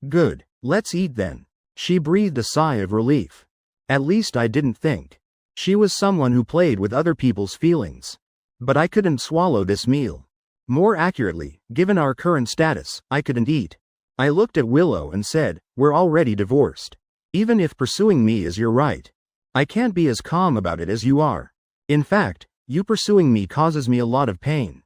Good, let's eat then. She breathed a sigh of relief. At least I didn't think. She was someone who played with other people's feelings. But I couldn't swallow this meal. More accurately, given our current status, I couldn't eat. I looked at Willow and said, we're already divorced. Even if pursuing me is your right, I can't be as calm about it as you are. In fact, you pursuing me causes me a lot of pain.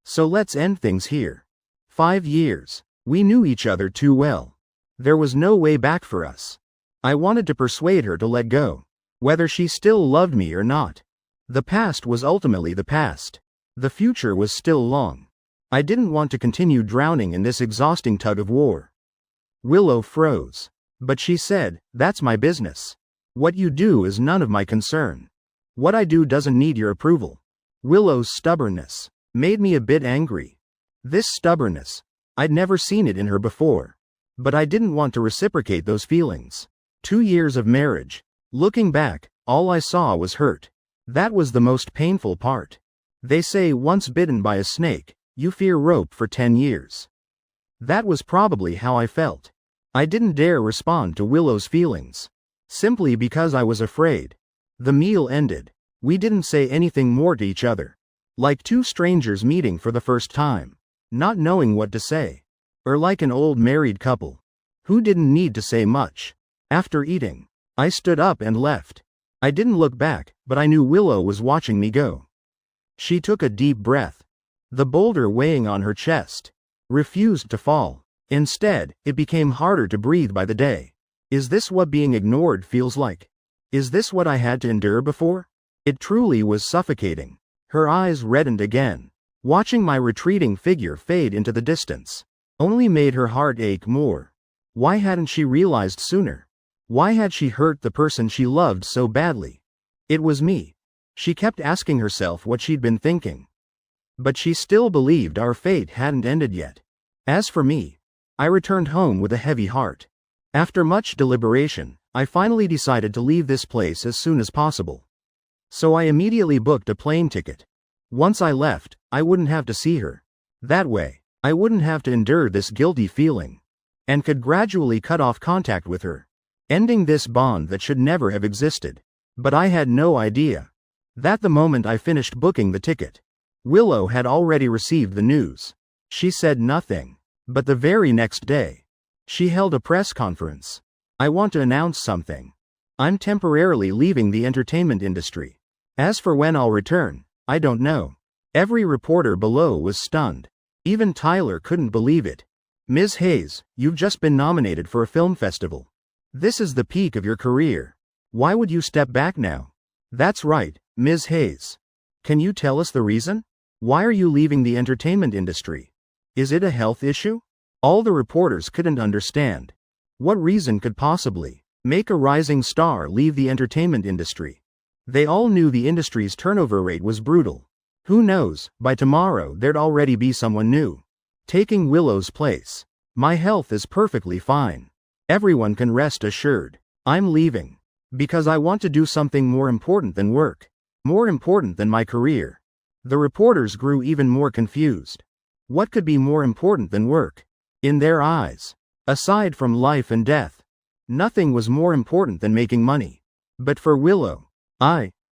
So let's end things here. 5 years. We knew each other too well. There was no way back for us. I wanted to persuade her to let go. Whether she still loved me or not. The past was ultimately the past. The future was still long. I didn't want to continue drowning in this exhausting tug of war. Willow froze. But she said, that's my business. What you do is none of my concern. What I do doesn't need your approval. Willow's stubbornness made me a bit angry. This stubbornness, I'd never seen it in her before. But I didn't want to reciprocate those feelings. 2 years of marriage. Looking back, all I saw was hurt. That was the most painful part. They say once bitten by a snake, you fear rope for 10 years. That was probably how I felt. I didn't dare respond to Willow's feelings. Simply because I was afraid. The meal ended. We didn't say anything more to each other. Like two strangers meeting for the first time. Not knowing what to say. Or like an old married couple. Who didn't need to say much. After eating, I stood up and left. I didn't look back, but I knew Willow was watching me go. She took a deep breath. The boulder weighing on her chest refused to fall. Instead, it became harder to breathe by the day. Is this what being ignored feels like? Is this what I had to endure before? It truly was suffocating. Her eyes reddened again. Watching my retreating figure fade into the distance only made her heart ache more. Why hadn't she realized sooner? Why had she hurt the person she loved so badly? It was me. She kept asking herself what she'd been thinking. But she still believed our fate hadn't ended yet. As for me, I returned home with a heavy heart. After much deliberation, I finally decided to leave this place as soon as possible. So I immediately booked a plane ticket. Once I left, I wouldn't have to see her. That way, I wouldn't have to endure this guilty feeling. And could gradually cut off contact with her, ending this bond that should never have existed. But I had no idea that the moment I finished booking the ticket, Willow had already received the news. She said nothing, but the very next day, she held a press conference. I want to announce something. I'm temporarily leaving the entertainment industry. As for when I'll return, I don't know. Every reporter below was stunned. Even Tyler couldn't believe it. Ms. Hayes, you've just been nominated for a film festival. This is the peak of your career. Why would you step back now? That's right, Ms. Hayes. Can you tell us the reason? Why are you leaving the entertainment industry? Is it a health issue? All the reporters couldn't understand. What reason could possibly make a rising star leave the entertainment industry? They all knew the industry's turnover rate was brutal. Who knows, by tomorrow there'd already be someone new taking Willow's place. My health is perfectly fine. Everyone can rest assured. I'm leaving because I want to do something more important than work, more important than my career. The reporters grew even more confused. What could be more important than work? In their eyes, aside from life and death, nothing was more important than making money. But for Willow,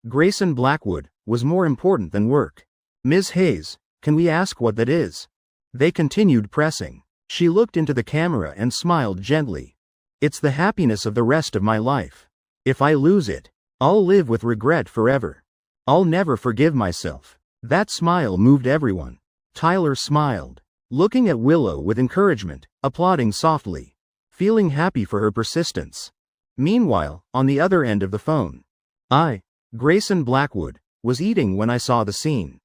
Grayson Blackwood, was more important than work. Ms. Hayes, can we ask what that is? They continued pressing. She looked into the camera and smiled gently. It's the happiness of the rest of my life. If I lose it, I'll live with regret forever. I'll never forgive myself. That smile moved everyone. Tyler smiled, looking at Willow with encouragement, applauding softly, feeling happy for her persistence. Meanwhile, on the other end of the phone, Grayson Blackwood, was eating when I saw the scene.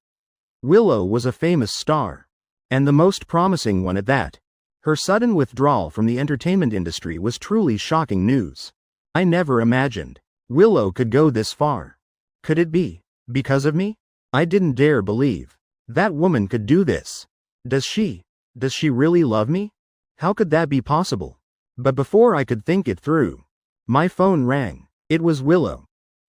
Willow was a famous star, and the most promising one at that. Her sudden withdrawal from the entertainment industry was truly shocking news. I never imagined Willow could go this far. Could it be because of me? I didn't dare believe that woman could do this. Does she really love me? How could that be possible? But before I could think it through, my phone rang. It was Willow.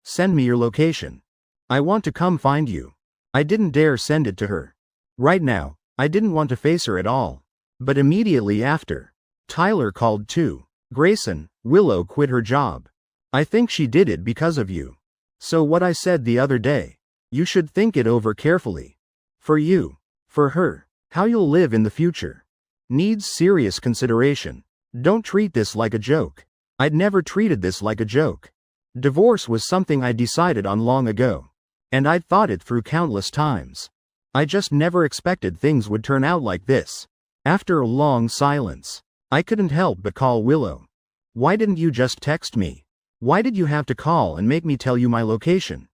Send me your location. I want to come find you. I didn't dare send it to her. Right now, I didn't want to face her at all. But immediately after, Tyler called too. Grayson, Willow quit her job. I think she did it because of you. So what I said the other day, you should think it over carefully. For you, for her, how you'll live in the future needs serious consideration. Don't treat this like a joke. I'd never treated this like a joke. Divorce was something I decided on long ago. And I'd thought it through countless times. I just never expected things would turn out like this. After a long silence, I couldn't help but call Willow. Why didn't you just text me? Why did you have to call and make me tell you my location?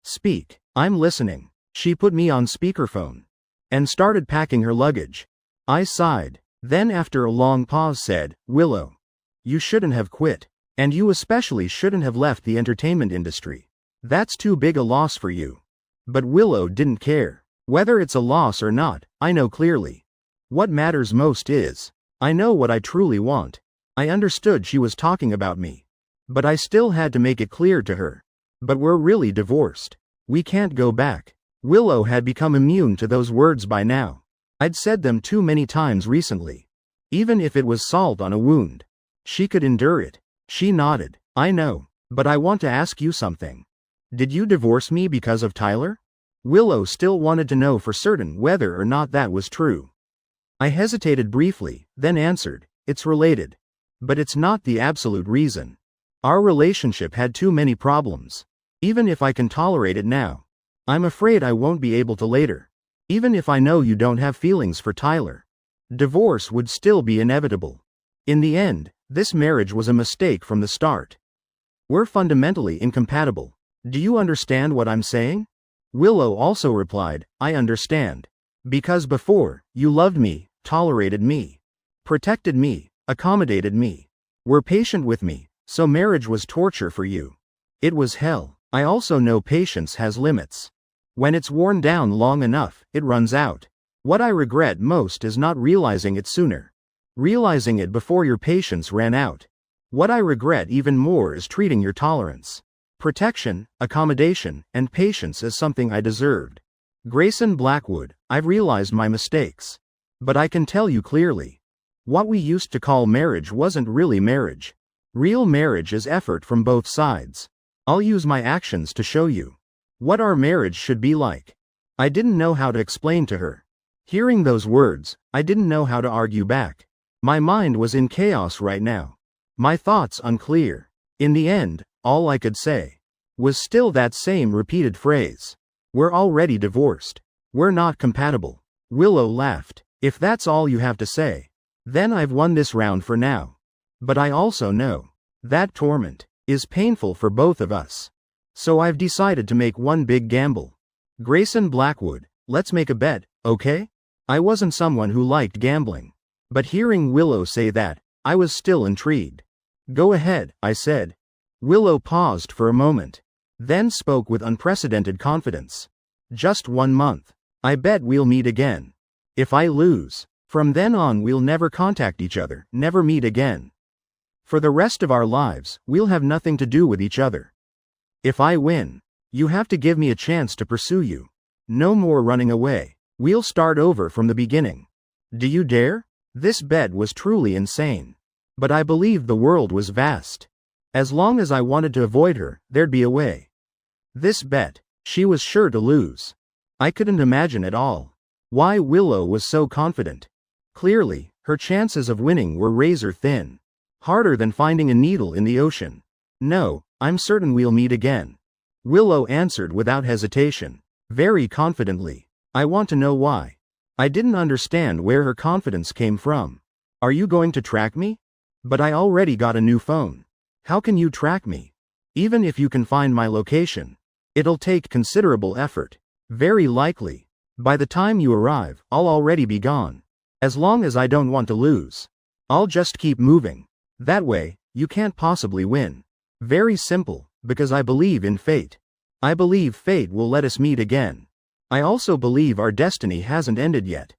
Speak, I'm listening. She put me on speakerphone and started packing her luggage. I sighed, then after a long pause said, Willow, you shouldn't have quit. And you especially shouldn't have left the entertainment industry. That's too big a loss for you. But Willow didn't care. Whether it's a loss or not, I know clearly. What matters most is, I know what I truly want. I understood she was talking about me. But I still had to make it clear to her. But we're really divorced. We can't go back. Willow had become immune to those words by now. I'd said them too many times recently. Even if it was salt on a wound, she could endure it. She nodded. I know, but I want to ask you something. Did you divorce me because of Tyler? Willow still wanted to know for certain whether or not that was true. I hesitated briefly, then answered, it's related. But it's not the absolute reason. Our relationship had too many problems. Even if I can tolerate it now, I'm afraid I won't be able to later. Even if I know you don't have feelings for Tyler, divorce would still be inevitable. In the end, this marriage was a mistake from the start. We're fundamentally incompatible. Do you understand what I'm saying? Willow also replied, I understand. Because before, you loved me, tolerated me, protected me, accommodated me, were patient with me, so marriage was torture for you. It was hell. I also know patience has limits. When it's worn down long enough, it runs out. What I regret most is not realizing it sooner. Realizing it before your patience ran out. What I regret even more is treating your tolerance, protection, accommodation, and patience as something I deserved. Grayson Blackwood, I've realized my mistakes. But I can tell you clearly. What we used to call marriage wasn't really marriage. Real marriage is effort from both sides. I'll use my actions to show you what our marriage should be like. I didn't know how to explain to her. Hearing those words, I didn't know how to argue back. My mind was in chaos right now. My thoughts unclear. In the end, all I could say was still that same repeated phrase. We're already divorced. We're not compatible. Willow laughed. If that's all you have to say, then I've won this round for now. But I also know that torment is painful for both of us. So I've decided to make one big gamble. Grayson Blackwood, let's make a bet, okay? I wasn't someone who liked gambling. But hearing Willow say that, I was still intrigued. Go ahead, I said. Willow paused for a moment, then spoke with unprecedented confidence. Just 1 month. I bet we'll meet again. If I lose, from then on we'll never contact each other, never meet again. For the rest of our lives, we'll have nothing to do with each other. If I win, you have to give me a chance to pursue you. No more running away. We'll start over from the beginning. Do you dare? This bet was truly insane. But I believed the world was vast. As long as I wanted to avoid her, there'd be a way. This bet, she was sure to lose. I couldn't imagine at all why Willow was so confident. Clearly, her chances of winning were razor thin. Harder than finding a needle in the ocean. No, I'm certain we'll meet again. Willow answered without hesitation. Very confidently. I want to know why. I didn't understand where her confidence came from. Are you going to track me? But I already got a new phone. How can you track me? Even if you can find my location, it'll take considerable effort. Very likely. By the time you arrive, I'll already be gone. As long as I don't want to lose, I'll just keep moving. That way, you can't possibly win. Very simple, because I believe in fate. I believe fate will let us meet again. I also believe our destiny hasn't ended yet.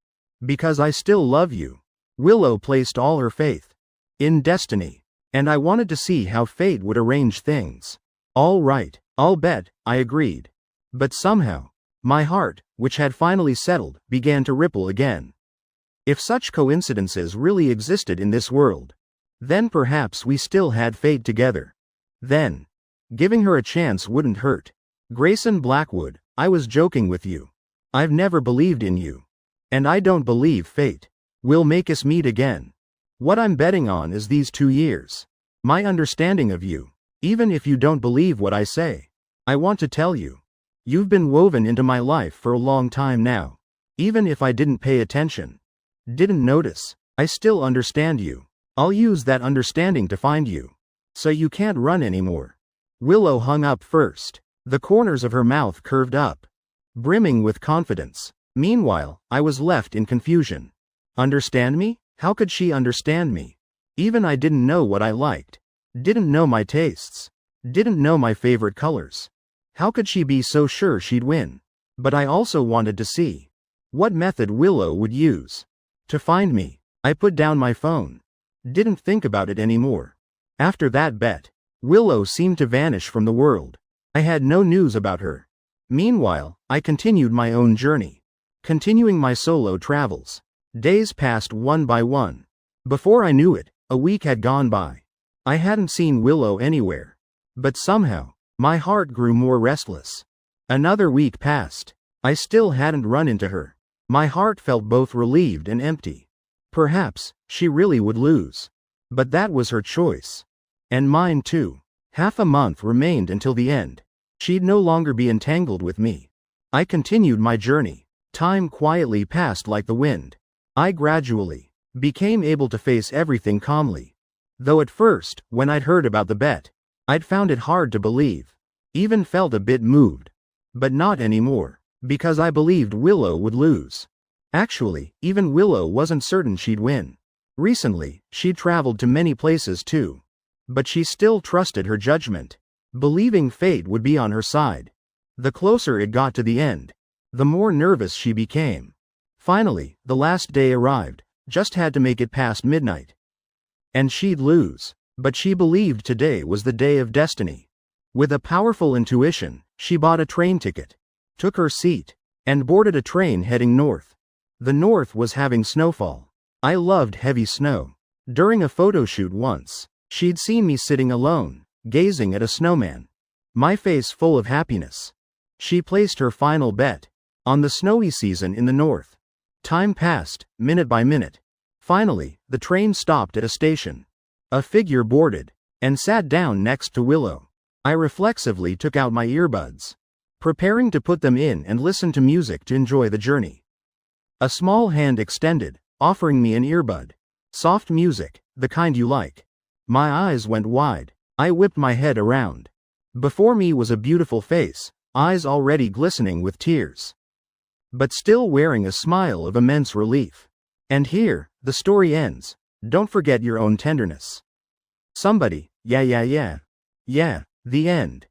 Because I still love you. Willow placed all her faith in destiny. And I wanted to see how fate would arrange things. All right, I'll bet, I agreed. But somehow, my heart, which had finally settled, began to ripple again. If such coincidences really existed in this world, then perhaps we still had fate together. Then, giving her a chance wouldn't hurt. Grayson Blackwood, I was joking with you. I've never believed in you. And I don't believe fate will make us meet again. What I'm betting on is these 2 years. My understanding of you. Even if you don't believe what I say, I want to tell you. You've been woven into my life for a long time now. Even if I didn't pay attention, didn't notice, I still understand you. I'll use that understanding to find you. So you can't run anymore. Willow hung up first. The corners of her mouth curved up, brimming with confidence. Meanwhile, I was left in confusion. Understand me? How could she understand me? Even I didn't know what I liked. Didn't know my tastes. Didn't know my favorite colors. How could she be so sure she'd win? But I also wanted to see what method Willow would use to find me. I put down my phone. Didn't think about it anymore. After that bet, Willow seemed to vanish from the world. I had no news about her. Meanwhile, I continued my own journey. Continuing my solo travels. Days passed one by one. Before I knew it, a week had gone by. I hadn't seen Willow anywhere. But somehow, my heart grew more restless. Another week passed. I still hadn't run into her. My heart felt both relieved and empty. Perhaps, she really would lose. But that was her choice. And mine too. Half a month remained until the end. She'd no longer be entangled with me. I continued my journey. Time quietly passed like the wind. I gradually became able to face everything calmly. Though at first, when I'd heard about the bet, I'd found it hard to believe. Even felt a bit moved. But not anymore. Because I believed Willow would lose. Actually, even Willow wasn't certain she'd win. Recently, she'd traveled to many places too. But she still trusted her judgment, believing fate would be on her side. The closer it got to the end, the more nervous she became. Finally, the last day arrived, just had to make it past midnight. And she'd lose. But she believed today was the day of destiny. With a powerful intuition, she bought a train ticket, took her seat, and boarded a train heading north. The north was having snowfall. I loved heavy snow. During a photo shoot once, she'd seen me sitting alone, gazing at a snowman. My face full of happiness. She placed her final bet on the snowy season in the north. Time passed, minute by minute. Finally, the train stopped at a station. A figure boarded and sat down next to Willow. I reflexively took out my earbuds, preparing to put them in and listen to music to enjoy the journey. A small hand extended, offering me an earbud. Soft music, the kind you like. My eyes went wide. I whipped my head around. Before me was a beautiful face, eyes already glistening with tears, but still wearing a smile of immense relief. And here, the story ends. Don't forget your own tenderness. Somebody, yeah, the end.